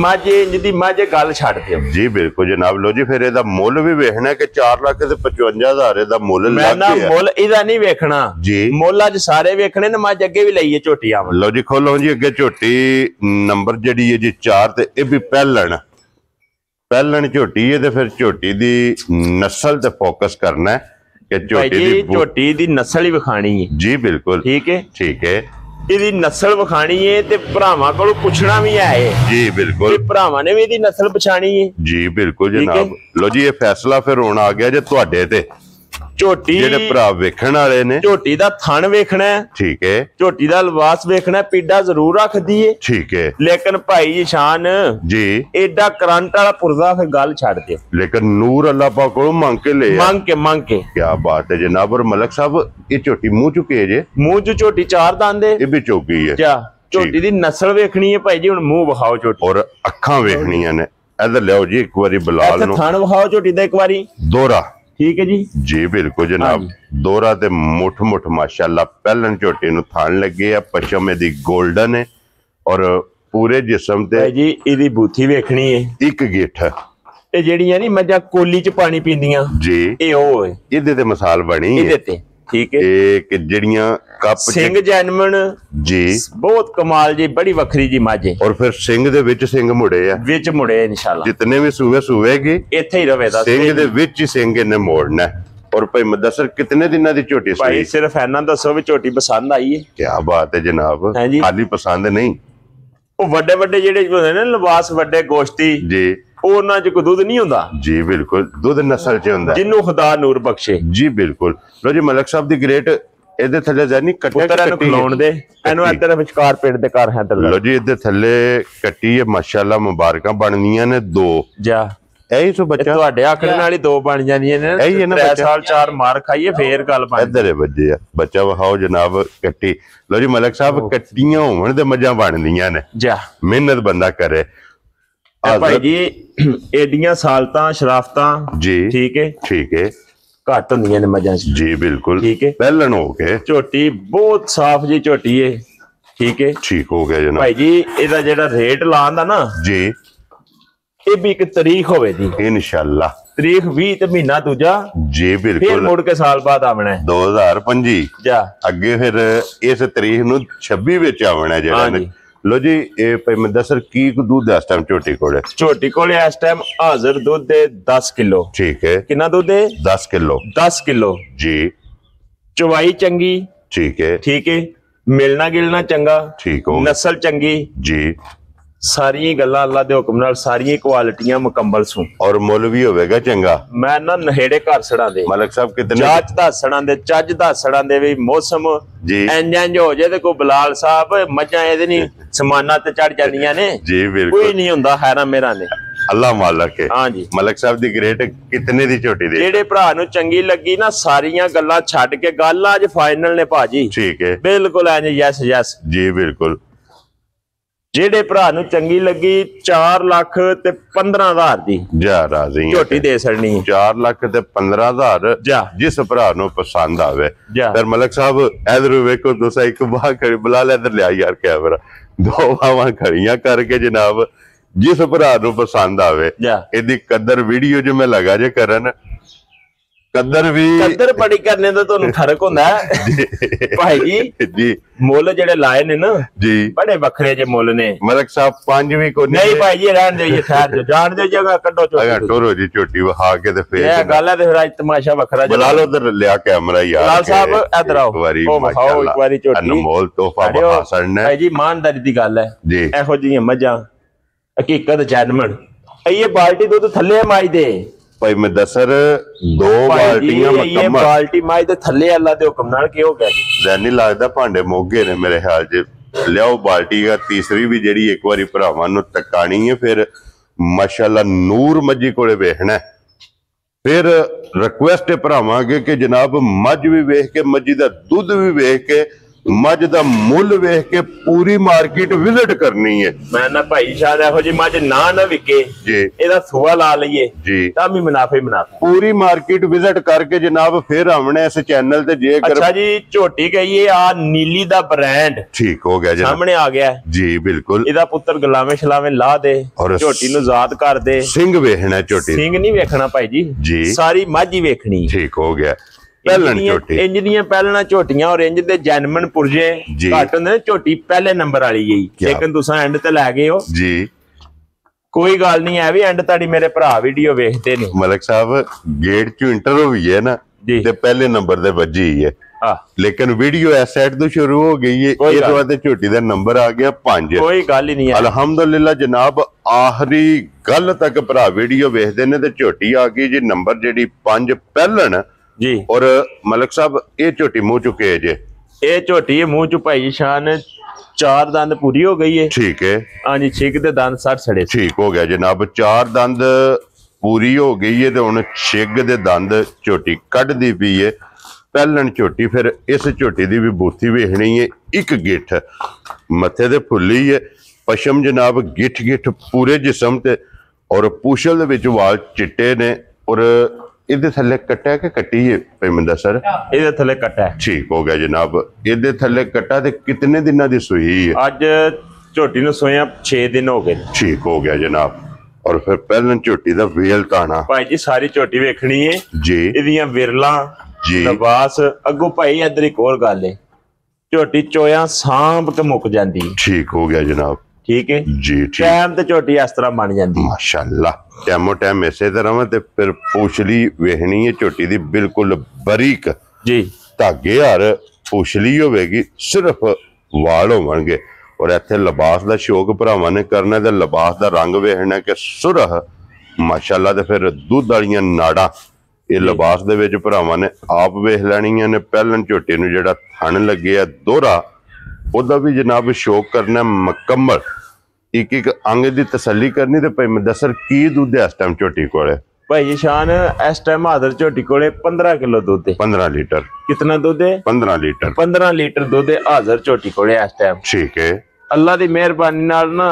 ਮੱਝ ਗੱਲ ਛੱਡ ਦਿਓ ਜੀ ਬਿਲਕੁਲ ਜਨਾਬ। ਲੋ ਜੀ ਫਿਰ ਇਹਦਾ ਮੁੱਲ ਵੀ ਵੇਖਣਾ ਕਿ 4,55,000 ਇਹਦਾ ਮੁੱਲ ਲੱਗ ਗਿਆ। ਮੈਂ ਨਾ ਮੁੱਲ ਇਹਦਾ ਨਹੀਂ ਵੇਖਣਾ ਜੀ ਮੁੱਲ ਅੱਜ ਸਾਰੇ ਵੇਖਣੇ ਨੇ। ਮੱਝ ਅੱਗੇ ਵੀ ਲਈਏ ਝੋਟੀ ਆਵ ਲੋ ਜੀ ਖੋਲੋ ਜੀ ਅੱਗੇ ਝੋਟੀ ਨੰਬਰ ਜਿਹੜੀ ਹੈ ਜੀ 4 ਤੇ ਇਹ ਵੀ ਪਹਿਲਣ ਝੋਟੀ ਹੈ ਤੇ ਫਿਰ ਝੋਟੀ ਦੀ ਨਸਲ ਤੇ ਫੋਕਸ ਕਰਨਾ ਹੈ ਕਿ ਝੋਟੀ ਦੀ ਨਸਲ ਹੀ ਵਿਖਾਣੀ ਹੈ ਜੀ ਬਿਲकुल। ਠੀਕ ਹੈ ਠੀਕ ਹੈ। ਇਹਦੀ ਨਸਲ ਵਿਖਾਣੀ ਏ ਤੇ ਭਰਾਵਾਂ ਕੋਲੋਂ ਪੁੱਛਣਾ ਵੀ ਹੈ ਜੀ ਬਿਲकुल। ਭਰਾਵਾਂ ਨੇ ਵੀ ਇਹਦੀ ਨਸਲ ਪਛਾਣੀ ਏ ਜੀ ਬਿਲकुल ਜਨਾਬ। ਲੋ ਜੀ ਇਹ ਫੈਸਲਾ ਫਿਰ ਹੁਣ ਆ ਗਿਆ ਜੇ ਤੁਹਾਡੇ ਤੇ। ਝੋਟੀ ਜਿਹੜੇ ਭਰਾ ਵੇਖਣ ਵਾਲੇ ਨੇ ਝੋਟੀ ਦਾ ਥਣ ਵੇਖਣਾ ਠੀਕ ਹੈ ਝੋਟੀ ਦਾ ਲਿਬਾਸ ਵੇਖਣਾ ਪੀੜਾ ਜ਼ਰੂਰ ਰੱਖਦੀ ਏ ਠੀਕ ਹੈ ਲੇਕਿਨ ਭਾਈ ਜੀ ਸ਼ਾਨ ਜੀ ਐਡਾ ਕਰੰਟ ਵਾਲਾ ਪੁਰਜ਼ਾ ਫਿਰ ਗੱਲ ਛੱਡ ਦਿਓ। ਲੇਕਿਨ ਨੂਰ ਅੱਲਾਹ ਪਾਕ ਕੋਲੋਂ ਮੰਗ ਕੇ ਲੈ ਮੰਗ ਕੇ ਕੀ ਬਾਤ ਹੈ ਜਨਾਬ। ਔਰ ਮਲਕ ਸਾਹਿਬ ਇਹ ਝੋਟੀ ਮੂੰਹ ਚੁੱਕੇ ਜੇ ਮੂੰਹ ਚ ਝੋਟੀ 4 ਦੰਦ ਇਹ ਵੀ ਚੌਕੀ ਹੈ ਕਿਆ ਝੋਟੀ ਦੀ ਨਸਲ ਵੇਖਣੀ ਹੈ ਭਾਈ ਜੀ। ਹੁਣ ਮੂੰਹ ਵਿਖਾਓ ਝੋਟੀ ਔਰ ਅੱਖਾਂ ਵੇਖਣੀਆਂ ਨੇ। ਇਧਰ ਲਿਆਓ ਜੀ ਇੱਕ ਵਾਰੀ ਬਲਾਲ ਨੂੰ ਥਣ ਵਿਖਾਓ ਝੋਟੀ ਦਾ ਇੱਕ ਵਾਰੀ ਦੋਹਰਾ ठीक है जी जी बिल्कुल जनाब। दोहरा ते मुठ माशाअल्लाह पहलन झोटी नु थान लगे है पछम दी गोल्डन है और पूरे जिस्म ते जी इदी बूथी वेखनी है एक गिठ ए जेड़ियां नी मज्जा कोली च पानी पींदियां जी ए ओ है इदे ते मिसाल बनी है इदे ते ठीक है एक जड़ियां कप सिंह जैनमन जी बहुत कमाल जी बड़ी वखरी जी माजे और फिर सिंह दे विच सिंह मुड़े इंशाल्लाह जितने भी सूवेगी इथे ही रवेदा सिंह दे विच ही सिंह इन्ने मोड़ना और भाई मुदस्सर कितने दिना दी झोटी भाई सिर्फ ऐना दसो भी झोटी पसंद आई है क्या बात है जनाब खाली पसंद नहीं ओ वड्डे वड्डे जेड़े होंदे ने लिबास वड्डे गोश्ती जी ਉਹਨਾਂ ਚ ਕੋਈ ਦੁੱਧ ਨਹੀਂ ਹੁੰਦਾ ਜੀ ਬਿਲकुल ਦੁੱਧ ਨਸਲ ਚ ਹੁੰਦਾ ਜਿਹਨੂੰ ਖੁਦਾ ਨੂਰ ਬਖਸ਼ੇ ਜੀ ਬਿਲकुल। ਲੋ ਜੀ ਮਲਕ ਸਾਹਿਬ ਦੀ ਗ੍ਰੇਟ ਇਹਦੇ ਥੱਲੇ ਜ਼ੈਨੀ ਕੱਟਿਆ ਨੂੰ ਖਲਾਉਣ ਦੇ ਇਹਨੂੰ ਇੱਧਰ ਵਿਚਕਾਰ ਪੇਟ ਦੇ ਘਰ ਹੈ ਲੋ ਜੀ ਇਹਦੇ ਥੱਲੇ ਕੱਟੀ ਹੈ ਮਾਸ਼ਾਅੱਲਾ ਮੁਬਾਰਕਾਂ ਬਣਨੀਆਂ ਨੇ 2 ਜਾ ਇਹੀ ਸੋ ਬੱਚਾ ਤੁਹਾਡੇ ਆਖਣ ਨਾਲ ਹੀ 2 ਬਣ ਜਾਂਦੀਆਂ ਨੇ 3 ਸਾਲ 4 ਮਾਰ ਖਾਈਏ ਫੇਰ ਗੱਲ ਬਣ ਇੱਧਰ ਹੈ ਬੱਜੇ ਆ ਬੱਚਾ ਵਿਖਾਓ ਜਨਾਬ ਕੱਟੀ। ਲੋ ਜੀ ਮਲਕ ਸਾਹਿਬ ਕੱਟੀਆਂ ਹੋਣ ਤੇ ਮੱਝਾਂ ਬਣਦੀਆਂ ਨੇ ਜਾ ਮਿਹਨਤ ਬੰਦਾ ਕਰੇ ਭਾਈ ਜੀ एडियां सालतां शराफतां जी ठीक है घट होंदियां ने मझां जी बिल्कुल ठीक है पहलन हो के झोटी बहुत साफ जी झोटी है ठीक हो गया जनाब भाई जी एदा जेड़ा रेट लान दा ना जी ये भी एक तारीख होवे दी इंशाल्लाह तारीख 20 ते महीना दूजा जी बिल्कुल फिर मुड़ के साल बाद आवना है 2025 जा अगे फिर इस तारीख नु 26 विच आवना जेड़ा लो जी मुदस्सर की दूध है इस टाइम झोटी कोले इस टाइम हाजिर दूध है 10 किलो ठीक है कितना दूध है 10 किलो जी चवाई चंगी ਠੀਕ ਹੈ ਮਿਲਣਾ ਗਿਲਣਾ ਚੰਗਾ, ਠੀਕ ਹੋ ਨਸਲ ਚੰਗੀ ਜੀ, ਸਾਰੀਆਂ ਗੱਲਾਂ ਅੱਲਾ ਦੇ ਹੁਕਮ ਨਾਲ, ਸਾਰੀਆਂ ਕੁਆਲਿਟੀਆਂ ਮੁਕੰਮਲ ਸੂ, ਔਰ ਮੁੱਲ ਵੀ ਹੋਵੇਗਾ ਚੰਗਾ। ਮੈਂ ਨਾ ਨਹੇੜੇ ਘਰ ਸੜਾਂ ਦੇ ਮਲਕ ਸਾਹਿਬ ਕਿਤਨੇ ਜਾਂਚ ਦਾ ਸੜਾਂ ਦੇ, ਚੱਜ ਦਾ ਸੜਾਂ ਦੇ ਵੀ ਮੌਸਮ ਜੀ ਇੰਜ ਹੋ ਜੇ ਤੇ ਕੋਈ ਬਲਾਲ ਸਾਹਿਬ ਮੱਝਾਂ ਇਹਦੇ ਨਹੀਂ ਸਮਾਨਾਂ ਤੇ ਚੜ ਜਾਂਦੀਆਂ ਨੇ ਜੀ, ਬਿਲਕੁਲ ਕੋਈ ਨਹੀਂ ਹੁੰਦਾ ਹੈਰਾ ਮੇਰਾ ਨੇ ਅੱਲਾ ਮਾਲਕ ਹੈ। ਹਾਂ ਜੀ ਮਲਕ ਸਾਹਿਬ ਦੀ ਗ੍ਰੇਟ ਕਿਤਨੇ ਦੀ ਝੋਟੀ ਦੇ? ਜਿਹੜੇ ਭਰਾ ਨੂੰ ਚੰਗੀ ਲੱਗੀ ਨਾ ਸਾਰੀਆਂ ਗੱਲਾਂ ਛੱਡ ਕੇ ਗੱਲ ਅੱਜ ਫਾਈਨਲ ਨੇ ਭਾਜੀ। ਠੀਕ ਹੈ ਬਿਲਕੁਲ ਇੰਜ ਯੈਸ ਯੈਸ ਜੀ ਬਿਲਕੁਲ। ਜਿਹੜੇ ਭਰਾ ਨੂੰ ਚੰਗੀ ਲੱਗੀ 4 ਲੱਖ ਤੇ 15,000 ਦੀ ਜਾ ਰਾਜ਼ੀ ਝੋਟੀ ਦੇ ਛੜਨੀ 4 ਲੱਖ ਤੇ 15,000 ਜਿਸ ਭਰਾ ਨੂੰ ਪਸੰਦ ਆਵੇ। ਫਿਰ ਮਲਕ ਸਾਹਿਬ ਇਧਰ ਵੇਖੋ, ਤੁਸੀਂ ਇੱਕ ਬਾਹ ਖੜੀ ਬੁਲਾ ਲੈ, ਇਧਰ ਲਿਆ ਯਾਰ ਕੈਮਰਾ, ਦੋ ਬਾਹਾਂ ਖੜੀਆਂ ਕਰਕੇ ਜਨਾਬ ਜਿਸ ਭਰਾ ਨੂੰ ਪਸੰਦ ਆਵੇ ਇਹਦੀ ਕਦਰ ਵੀਡੀਓ ਜੋ ਮੈਂ ਲਗਾ ਜੇ ਕਰਨ, ਕਦਰ ਬੜੀ ਕਰਨੇ ਦਾ ਤੁਹਾਨੂੰ ਫਰਕ ਹੁੰਦਾ ਭਾਈ ਜੀ। ਮੁੱਲ ਜਿਹੜੇ ਲਾਏ ਨੇ ਨਾ ਜੀ ਬੜੇ ਵੱਖਰੇ ਜੇ ਮੁੱਲ ਨੇ। ਮਲਕ ਸਾਹਿਬ 5 ਵੀ ਕੋਈ ਨਹੀਂ ਭਾਈ ਜੀ, ਰਹਿਣ ਦਿਓ ਜੀ, ਠਹਿਰ ਜਾਓ, ਜਾਣ ਦਿਓ, ਜਗ੍ਹਾ ਕੱਢੋ ਟੋਰੋ ਜੀ ਝੋਟੀ ਵਹਾ ਕੇ ਤੇ ਫੇਰ ਇਹ ਗੱਲ ਹੈ ਤੇ ਫਿਰ ਅੱਜ ਤਮਾਸ਼ਾ ਵੱਖਰਾ ਬੁਲਾ ਲਓ, ਉਧਰ ਲਿਆ ਕੈਮਰਾ ਯਾਰ ਲਾਲ ਸਾਹਿਬ ਇਧਰ ਆਓ, ਵਿਖਾਓ ਇੱਕ ਵਾਰੀ ਝੋਟੀ, ਅਨਮੋਲ ਤੋਹਫਾ ਬਹਾ ਸੜਨਾ ਭਾਈ ਜੀ। ਇਮਾਨਦਾਰੀ ਦੀ ਗੱਲ ਹੈ ਜੀ, ਇਹੋ ਜਿਹੀਆਂ ਮੱਝਾਂ ਹਕੀਕਤ ਜੈਨਮਨ। ਇਹ ਬਾਲਟੀ ਦੁੱਧ ਥੱਲੇ ਮਾਈ ਦੇ ਭਾਈ ਮੈਂ ਦਸਰ 2 ਬਾਲਟੀਆਂ ਇਹ ਬਾਲਟੀ ਮਾਈ ਦੇ ਥੱਲੇ ਅੱਲਾ ਦੇ ਹੁਕਮ ਨਾਲ ਕੀ ਹੋ ਗਿਆ ਜੀ? ਜ਼ੈਨੀ ਲੱਗਦਾ ਭਾਂਡੇ ਮੋਗੇ ਨੇ ਮੇਰੇ ਖਿਆਲ 'ਚ। ਲਿਆਓ ਬਾਲਟੀ ਆ ਤੀਸਰੀ ਵੀ ਜਿਹੜੀ ਇੱਕ ਵਾਰੀ ਭਰਾਵਾਂ ਨੂੰ ਤਕਾਣੀ ਹੈ। ਫਿਰ ਮਾਸ਼ਾਅੱਲਾ ਨੂਰ ਮੱਝੀ ਕੋਲੇ ਵੇਖਣਾ, ਫਿਰ ਰਿਕੁਐਸਟ ਭਰਾਵਾਂ ਅੱਗੇ ਕਿ ਜਨਾਬ ਮੱਝ ਵੀ ਵੇਖ ਕੇ, ਮੱਝੀ ਦਾ ਦੁੱਧ ਵੀ ਵੇਖ ਕੇ, ਮੱਝ ਦਾ ਮੁੱਲ ਵੇਖ ਕੇ ਪੂਰੀ ਮਾਰਕੀਟ ਵਿਜ਼ਿਟ ਕਰਨੀ ਹੈ। ਮੈਂ ਨਾ ਭਾਈ ਸ਼ਾਇਦ ਇਹੋ ਜੀ ਮੱਝ ਨਾ ਵਿਕੇ ਜੀ, ਇਹਦਾ ਸੂਆ ਲਾ ਲਈਏ ਜੀ ਤਾਂ ਵੀ ਮੁਨਾਫੇ ਪੂਰੀ ਮਾਰਕੀਟ ਵਿਜ਼ਿਟ ਕਰਕੇ ਜਨਾਬ ਫਿਰ ਆਉਣੇ ਇਸ ਚੈਨਲ ਤੇ। ਜੇ ਅੱਛਾ ਜੀ ਝੋਟੀ ਗਈ ਆ ਨੀਲੀ ਦਾ ਬ੍ਰਾਂਡ, ਠੀਕ ਹੋ ਗਿਆ ਜੀ, ਸਾਹਮਣੇ ਆ ਗਿਆ ਜੀ ਬਿਲਕੁਲ। ਇਹਦਾ ਪੁੱਤਰ ਗੁਲਾਮੇ ਸ਼ਲਾਵੇਂ ਲਾ ਦੇ, ਝੋਟੀ ਨੂੰ ਜ਼ਾਦ ਕਰ ਦੇ, ਸਿੰਘ ਵੇਖਣਾ, ਝੋਟੀ ਸਿੰਘ ਨਹੀਂ ਵੇਖਣਾ ਭਾਈ ਜੀ, ਸਾਰੀ ਮੱਝ ਹੀ ਵੇਖਣੀ। ਠੀਕ ਹੋ ਗਿਆ। ਪਹਿਲਣ ਝੋਟੀ ਇੰਜ ਦੀਆਂ ਪਹਿਲਣਾ ਝੋਟੀਆਂ ਔਰ ਇੰਜ ਦੇ ਜੈਨਮਨ ਪੁਰਜੇ ਘੱਟ ਹੁੰਦੇ ਨੇ। ਝੋਟੀ ਪਹਿਲੇ ਨੰਬਰ ਵਾਲੀ ਗਈ, ਲੇਕਿਨ ਤੁਸੀਂ ਐਂਡ ਤੇ ਲੈ ਗਏ ਹੋ ਜੀ। ਕੋਈ ਗੱਲ ਨਹੀਂ, ਐ ਵੀ ਐਂਡ ਤੁਹਾਡੀ ਮੇਰੇ ਭਰਾ ਵੀਡੀਓ ਵੇਖਦੇ ਨੇ। ਮਲਕ ਸਾਹਿਬ ਗੇਟ ਚ ਇੰਟਰ ਹੋਈ ਹੈ ਨਾ ਤੇ ਪਹਿਲੇ ਨੰਬਰ ਤੇ ਵੱਜੀ ਹੈ, ਲੇਕਿਨ ਵੀਡੀਓ ਇਸ ਸਾਈਡ ਤੋਂ ਸ਼ੁਰੂ ਹੋ ਗਈ ਹੈ। ਇਹ ਤੋਂ ਬਾਅਦ ਝੋਟੀ ਦਾ ਨੰਬਰ ਆ ਗਿਆ 5। ਕੋਈ ਗੱਲ ਹੀ ਨਹੀਂ, ਅਲਹਮਦੁਲਿਲਾ ਜਨਾਬ। ਆਖਰੀ ਗੱਲ ਤੱਕ ਭਰਾ ਵੀਡੀਓ ਵੇਖਦੇ ਨੇ ਤੇ ਝੋਟੀ ਆ ਗਈ ਜੀ ਨੰਬਰ ਜਿਹੜੀ 5 ਪਹਿਲਣ ਜੀ। ਔਰ ਮਲਕ ਸਾਹਿਬ ਇਹ ਝੋਟੀ ਮੂੰਹ ਚੁੱਕੇ ਜੇ, ਇਹ ਝੋਟੀ ਮੂੰਹ ਚ ਭਾਈ ਸ਼ਾਨ 4 ਦੰਦ ਪੂਰੀ ਹੋ ਗਈ ਹੈ। ਠੀਕ ਹੈ ਹਾਂਜੀ, 6 ਦੇ ਦੰਦ 60 ਸੜੇ। ਠੀਕ ਹੋ ਗਿਆ ਜਨਾਬ, 4 ਦੰਦ ਪੂਰੀ ਹੋ ਗਈ ਹੈ ਤੇ ਹੁਣ 6 ਦੇ ਦੰਦ ਝੋਟੀ ਕੱਢਦੀ ਪਈ ਹੈ। ਪਹਿਲਣ ਝੋਟੀ। ਫਿਰ ਇਸ ਝੋਟੀ ਦੀ ਵੀ ਬੂਥੀ ਵੇਖਣੀ ਹੈ। ਇੱਕ ਗਿੱਠ ਮੱਥੇ ਤੇ ਫੁੱਲੀ ਹੈ, ਪਸ਼ਮ ਜਨਾਬ ਗਿੱਠ ਪੂਰੇ ਜਿਸਮ ਤੇ, ਔਰ ਪੂਛਲ ਦੇ ਵਿੱਚ ਵਾਲ ਚਿੱਟੇ ਨੇ। ਔਰ ਇਹਦੇ ਥੱਲੇ ਕੱਟਾ ਕਿ ਕੱਟੀ ਹੈ ਪੈਮੰਦਾ ਸਰ? ਇਹਦੇ ਥੱਲੇ ਕੱਟਾ। ਠੀਕ ਹੋ ਗਿਆ ਜਨਾਬ, ਇਹਦੇ ਥੱਲੇ ਕੱਟਾ। ਤੇ ਕਿਤਨੇ ਦਿਨਾਂ ਦੀ ਸੂਈ ਹੈ? ਅੱਜ ਝੋਟੀ ਨੂੰ ਸੋਇਆ 6 ਦਿਨ ਹੋ ਗਏ। ਠੀਕ ਹੋ ਗਿਆ ਜਨਾਬ। ਔਰ ਫਿਰ ਪਹਿਲਾਂ ਝੋਟੀ ਦਾ ਵੇਲ ਤਾਣਾ ਭਾਈ ਜੀ, ਸਾਰੀ ਝੋਟੀ ਵੇਖਣੀ ਹੈ ਜੀ, ਇਹਦੀਆਂ ਵਿਰਲਾਂ ਜੀ, ਲਬਾਸ ਅੱਗੋਂ। ਭਾਈ ਇੱਧਰ ਇੱਕ ਹੋਰ ਗੱਲ ਹੈ, ਝੋਟੀ ਚੋਇਆ ਸਾਂਭ ਕੇ ਮੁੱਕ ਜਾਂਦੀ। ਠੀਕ ਹੋ ਗਿਆ ਜਨਾਬ। ਠੀਕ ਹੈ ਜੀ, ਟਾਈਮ ਤੇ ਝੋਟੀ ਇਸ ਤਰ੍ਹਾਂ ਬਣ ਜਾਂਦੀ ਮਾਸ਼ਾਅੱਲਾ। ਟਾਈਮੋ ਟਾਈਮ ਇਸੇ ਤਰ੍ਹਾਂ। ਤੇ ਫਿਰ ਪੂਛਲੀ ਵੇਖਣੀ ਹੈ ਝੋਟੀ ਦੀ ਬਿਲਕੁਲ ਬਰੀਕ ਜੀ, ਧਾਗੇ ਹਾਰ ਪੂਛਲੀ ਹੋਵੇਗੀ, ਸਿਰਫ ਵਾਲ ਹੋਣਗੇ। ਔਰ ਇੱਥੇ ਲਿਬਾਸ ਦਾ ਸ਼ੌਕ ਭਰਾਵਾਂ ਨੇ ਕਰਨਾ ਤੇ ਲਿਬਾਸ ਦਾ ਰੰਗ ਵੇਖਣਾ ਕਿ ਸੁਰਖ ਮਾਸ਼ਾਅੱਲਾ। ਤੇ ਫਿਰ ਦੁੱਧ ਵਾਲੀਆਂ ਨਾੜਾਂ ਇਹ ਲਿਬਾਸ ਦੇ ਵਿੱਚ ਭਰਾਵਾਂ ਨੇ ਆਪ ਵੇਖ ਲੈਣੀਆਂ ਨੇ। ਪਹਿਲਣ ਝੋਟੀ ਨੂੰ ਜਿਹੜਾ ਥਣ ਲੱਗੇ ਆ ਦੋਹਰਾ, ਉਹਦਾ ਵੀ ਜਨਾਬ ਸ਼ੌਕ ਕਰਨਾ ਮੁਕੰਮਲ। ਇੱਕ ਅੰਗ ਦੀ ਤਸੱਲੀ ਕਰਨੀ। ਤੇ ਭਾਈ ਮੈਂ ਦੱਸਰ ਕੀ ਦੁੱਧ ਹੈ ਇਸ ਟਾਈਮ ਝੋਟੀ ਕੋਲੇ? ਭਾਈ ਸ਼ਾਨ ਇਸ ਟਾਈਮ ਹਾਜ਼ਰ ਝੋਟੀ ਕੋਲੇ 15 ਕਿਲੋ ਦੁੱਧ ਹੈ। 15 ਲੀਟਰ? ਕਿਤਨਾ ਦੁੱਧ ਹੈ? 15 ਲੀਟਰ। 15 ਲੀਟਰ ਦੁੱਧ ਹੈ ਹਾਜ਼ਰ ਝੋਟੀ ਕੋਲੇ ਇਸ ਟਾਈਮ। ਠੀਕ ਹੈ, ਅੱਲਾ ਦੀ ਮਿਹਰਬਾਨੀ ਨਾਲ ਨਾ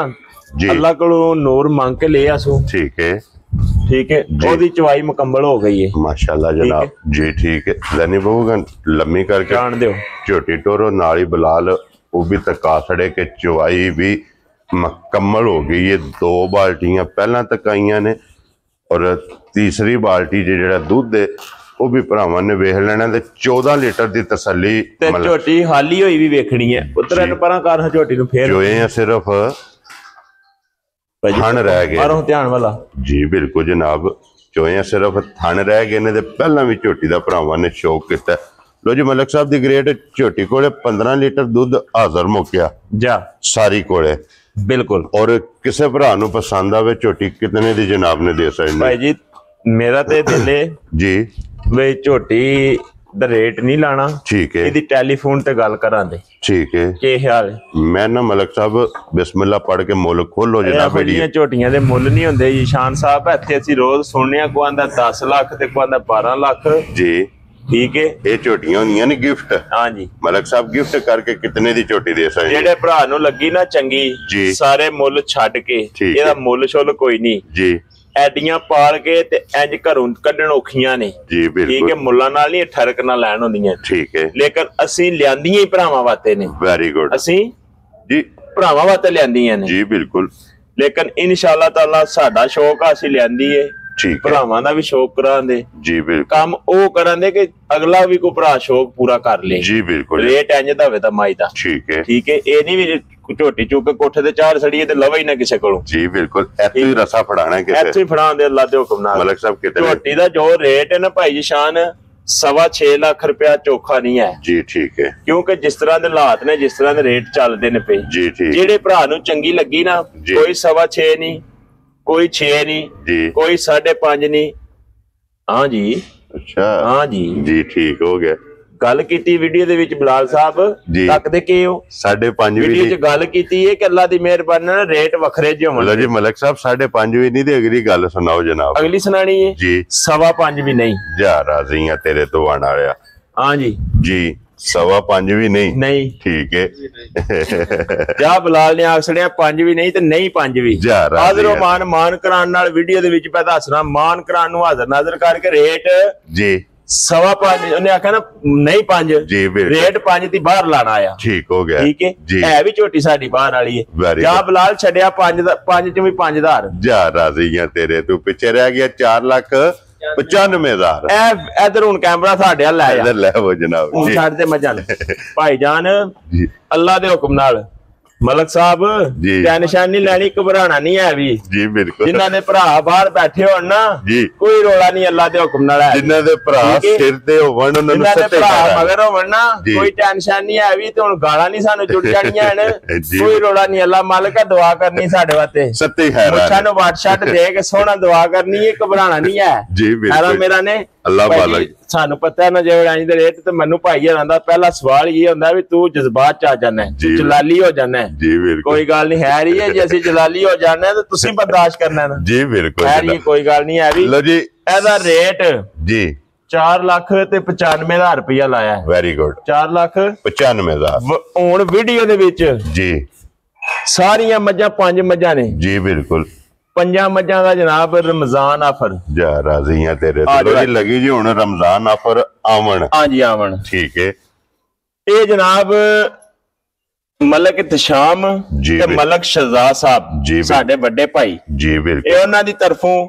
ਅੱਲਾ ਕੋਲੋਂ ਨੂਰ ਮੰਗ ਕੇ ਲੈ ਆਸੂ। ਠੀਕ ਹੈ ਠੀਕ ਹੈ, ਉਹਦੀ ਚਵਾਈ ਮੁਕੰਮਲ ਹੋ ਗਈ ਹੈ ਮਾਸ਼ਾਅੱਲਾ ਜਨਾਬ ਜੀ। ਠੀਕ ਹੈ, ਲੈਣੀ ਪਊਗਾ ਲੰਮੀ ਕਰਕੇ ਜਾਣ ਦਿਓ ਝੋਟੀ ਟੋਰੋ ਨਾਲ ਹੀ ਬਲਾਲ ਉਹ ਵੀ ਤਕਾ ਛੜੇ ਕਿ ਚਵਾਈ ਵੀ ਮੁਕੰਮਲ ਹੋ ਗਈ ਹੈ। 2 ਬਾਲਟੀਆਂ ਪਹਿਲਾਂ ਤਕਾਈਆਂ ਨੇ ਔਰ ਤੀਸਰੀ ਬਾਲਟੀ ਜਿਹੜਾ ਦੁੱਧ ਹੈ ਉਹ ਵੀ ਭਰਾਵਾਂ ਨੇ ਵੇਖ ਲੈਣਾ। ਤੇ 14 ਲੀਟਰ ਦੀ ਤਸੱਲੀ ਤੇ ਝੋਟੀ ਹਾਲੀ ਹੋਈ ਵੀ ਵੇਖਣੀ ਹੈ। ਪੁੱਤਰਾਂ ਨੂੰ ਪਰਾਂ ਕਰ ਝੋਟੀ ਨੂੰ ਫੇਰ ਜੋਏ ਆ ਸਿਰਫ ਥਣ ਰਹਿ ਗਏ। ਮਾਰੋ ਧਿਆਨ ਵਾਲਾ ਜੀ ਬਿਲਕੁਲ ਜਨਾਬ, ਚੋਏ ਸਿਰਫ ਥਣ ਰਹਿ ਗਏ ਨੇ। ਤੇ ਪਹਿਲਾਂ ਵੀ ਝੋਟੀ ਦਾ ਭਰਾਵਾਂ ਨੇ ਸ਼ੌਕ ਕੀਤਾ। लो जी मलिक साहब दी ग्रेड झोटी कोले 15 लीटर दुध हाजर मुक्या जा सारी कोले बिल्कुल। और किसे भरा नूं पसंद आवे झोटी कितने दी जनाब ने दे सकदे भाई जी मेरा ते दिले जी वे झोटी दा रेट नहीं लाना, ठीक है, इहदी टेलीफोन ते गल करा दे, ठीक है। की ख्याल है? मैं ना मलिक साहब बिस्मिल्लाह पढ़ के मुल खोलो जनाब। वीडियो झोटियां दे मुल नहीं हुंदे जी शान साहब, इत्थे असीं रोज सुनने आ को आंदा 10 लाख ते को आंदा 12 लाख जी, ठीक है। ये झोटियां होंदियां ने गिफ्ट, हां जी मलिक साहब गिफ्ट करके कितने दी झोटी दे सकदे? जेड़े भरा नूं लगी ना चंगी जी सारे मुल छड्ड के, ਇਹਦਾ ਮੁੱਲ ਛੁੱਲ ਕੋਈ ਨਹੀਂ ਜੀ, ਐਡੀਆਂ ਪਾਲ ਕੇ ਤੇ ਇੰਜ ਘਰੋਂ ਕੱਢਣ ਔਖੀਆਂ ਨੇ ਜੀ ਬਿਲਕੁਲ, ਠੀਕ ਹੈ। ਮੁੱਲਾਂ ਨਾਲ ਨਹੀਂ ਠਰਕ ਨਾਲ ਲੈਣ ਹੁੰਦੀਆਂ, ਠੀਕ ਹੈ, ਲੇਕਿਨ ਅਸੀਂ ਲਿਆਂਦੀਆਂ ਹੀ ਭਰਾਵਾਂ ਵਾਸਤੇ ਨੇ। ਵੈਰੀ ਗੁੱਡ, ਅਸੀਂ ਜੀ ਭਰਾਵਾਂ ਵਾਸਤੇ ਲਿਆਂਦੀਆਂ ਨੇ ਜੀ ਬਿਲਕੁਲ, ਲੇਕਿਨ ਇਨਸ਼ਾਅੱਲਾ ਤਾਲਾ ਸਾਡਾ ਸ਼ੌਕ ਆ ਅਸੀਂ ਲਿਆਂਦੀ ਏ, ਠੀਕ ਹੈ, ਭਰਾਵਾਂ ਦਾ ਵੀ ਸ਼ੌਕ ਕਰਾਂਦੇ ਜੀ ਬਿਲਕੁਲ, ਕੰਮ ਉਹ ਕਰਾਂਦੇ ਕਿ ਅਗਲਾ ਵੀ ਕੋਈ ਭਰਾ ਸ਼ੌਕ ਪੂਰਾ ਕਰ ਲੇ ਜੀ ਬਿਲकुल, ਰੇਟ ਇੰਜ ਦਾ ਹੋਵੇ ਤਾਂ ਮਾਈ ਦਾ, ਠੀਕ ਹੈ, ਠੀਕ ਹੈ। ਇਹ ਨਹੀਂ ਵੀ ਝੋਟੀ ਚੁੱਕ ਕੇ ਕੋਠੇ ਤੇ ਚਾਰ ਸੜੀਏ ਤੇ ਲਵੇ ਹੀ ਨਾ ਕਿਸੇ ਕੋਲੋਂ ਜੀ ਬਿਲकुल, ਇੱਥੇ ਹੀ ਰਸਾ ਫੜਾਣਾ ਕਿਸੇ, ਇੱਥੇ ਹੀ ਫੜਾਉਂਦੇ ਅੱਲਾ ਦੇ ਹੁਕਮ ਨਾਲ। ਮਲਿਕ ਸਾਹਿਬ ਕਿਤੇ ਝੋਟੀ ਦਾ ਜੋ ਰੇਟ ਹੈ ਨਾ ਭਾਈ ਜੀ ਸ਼ਾਨ 6.5 ਲੱਖ रुपया ਚੋਖਾ ਨਹੀਂ ਹੈ ਜੀ, ਠੀਕ ਹੈ, ਕਿਉਂਕਿ ਜਿਸ ਤਰ੍ਹਾਂ ਦੇ ਹਾਲਾਤ ਨੇ ਜਿਸ ਤਰ੍ਹਾਂ ਦੇ ਰੇਟ ਚੱਲਦੇ ਨੇ ਪਏ ਜੀ, ਠੀਕ, ਜਿਹੜੇ ਭਰਾ ਨੂੰ ਚੰਗੀ ਲੱਗੀ ਨਾ ਕੋਈ 6.5 ਨਹੀਂ, ਕੋਈ 6 ਨਹੀਂ ਜੀ, ਕੋਈ 5.5 नहीं, हाँ जी, अच्छा, हाँ जी जी, ठीक हो गया। गल कीती वीडियो दे विच बिलाल साहब तकदे के हो 5.5 वीडियो च गल कीती है कि अल्लाह दी मेहरबानी नाल रेट वखरे जे होण। लो जी मलिक साहब 5.5 भी नहीं ते अगली गल सुनाओ जनाब। अगली सुनानी है जी 5.25 भी नहीं जा राजी हां तेरे तो आण वालिया, हाँ जी जी 5.25 भी नहीं, नहीं ठीक है। जा बिलाल ने आख छड़िया 5 भी नहीं ते नहीं 5 भी जा हाजर मान करान नाल वीडियो दे विच पै दसना मान करान नूं हाजर नाजर करके रेट जी 5.25 उन्हें आखा ना नहीं 5 जी रेट 5 दी बाहर लाना आया, ठीक हो गया, ठीक है। है भी छोटी साडी बाहर वाली है, जा बिलाल छड़िया 5 च भी 5000 जा राजी हां तेरे तू पीछे रह गया 4,95,000। इधर हुण कैमरा साडे हल लै इधर लै वो जनाब हुण छड्ड दे मजाल भाईजान अल्लाह दे हुक्म नाल मलिक साहब टेंशन नहीं लैनी, घबराना नहीं है भी जी बिल्कुल। जिन्हां दे भरा बाहर बैठे होण ना कोई रोला नहीं, अल्लाह दे हुक्म नाल है। जिन्हां दे भरा सिर ते होवण उन्हां नूं सत्ते मगर होवण ना कोई टेंशन नहीं है भी, ते हुण गालां नहीं सानू जुड़ जाणियां हन, कोई रोला नहीं। अल्लाह मालिक दुआ करनी साडे वास्ते सत्ते खैर मुछां नूं वाट शट दे के सोहना दुआ करनी है, घबराना नहीं है जी बिल्कुल। मेरा ने अल्लाह मालिक सानू पता है ना जे रानी दे रेट ते मैनू भाई हरां दा पहला सवाल ये हुंदा भी तू जज्बात च आ जाना है, तू जलाली हो जाना है जी बिल्कुल। कोई गल नहीं है रही है जे असि जलाली हो जाना है तो तुसी बर्दाश्त करना है जी बिल्कुल, है रही कोई गल नहीं है भी। लो जी एदा रेट जी 4,95,000 रुपया लाया है। वेरी गुड 4,95,000 हुण वीडियो दे विच जी सारियां मज्जां 5 मज्जां ने जी बिल्कुल, 5 मज्जां दा जनाब रमजान ऑफर जा राजी हां तेरे तो लगी जी हुण रमजान ऑफर आवन, हां जी आवन, ठीक है। ये जनाब मलिक इत्तशाम ते मलिक शहजाद साहब जी साडे बड़े भाई जी बिल्कुल, ये उन्हां दी तरफों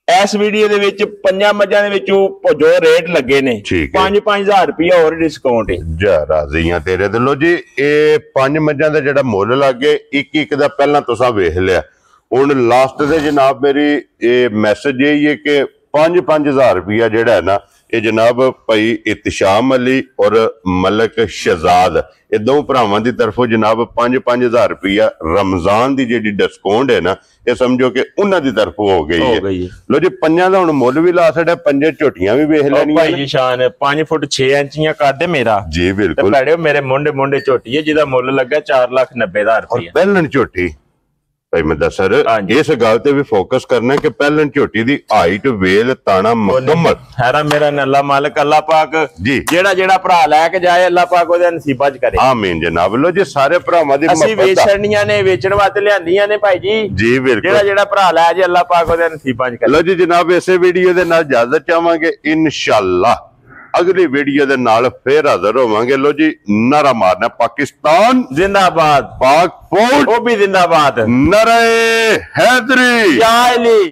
इस वीडियो दे विच 5 मज्जां दे विचों जो रेट लगे ने 5,000 रुपया और डिस्काउंट है जा राजी हां तेरे ते। लो जी ये 5 मज्जां दा जेड़ा मुੱਲ लगे एक दा पहला तुसां वेख लिया, हुण लास्ट दे जनाब मेरी ये मैसेज यही है कि 5,000 रुपया जेड़ा है ना ये जनाब भाई इत्तशाम अली और मलिक शहजाद ये दो भरावां दी तरफों जनाब 5,000 रुपया रमजान दी जेडी डिस्काउंट है ना ये समझो कि उन्हां दी तरफों हो गई है। लो जी 5 दा हुण मुੱਲ भी ला छड़िया, 5 झोटियां भी वेख लैणियां भाई जी शान 5 फुट 6 इंचियां कर दे मेरा जी बिल्कुल, पैड़े मेरे मुंडे झोटी है जिहदा मुੱਲ लगा 4,90,000 रुपया पहलन झोटी। भाई मैं दस सर इस गल ते भी फोकस करना कि पहलन झोटी दी हाइट वेल ताना मुकम्मल हैरा मेरा अल्लाह मालिक अल्लाह पाक जी जेड़ा जेड़ा भरा लेके जाए अल्लाह पाक ओदे नसीबां च करे आमीन जनाब। लो जी सारे भरावां दी असि वेचणियां ने वेचण वास्ते लियांदियां ने भाई जी जी बिल्कुल, जेड़ा जेड़ा भरा ले जे अल्लाह पाक ओदे नसीबां च करे। लो जी जनाब इसे वीडियो दे नाल इजाजत चाहांगे, इंशाअल्लाह अगली वीडियो दे नाल फिर हाजिर होवांगे। लो जी नारा मारना पाकिस्तान जिंदाबाद, पाक फौज वो भी जिंदाबाद, नारे हैदरी या अली।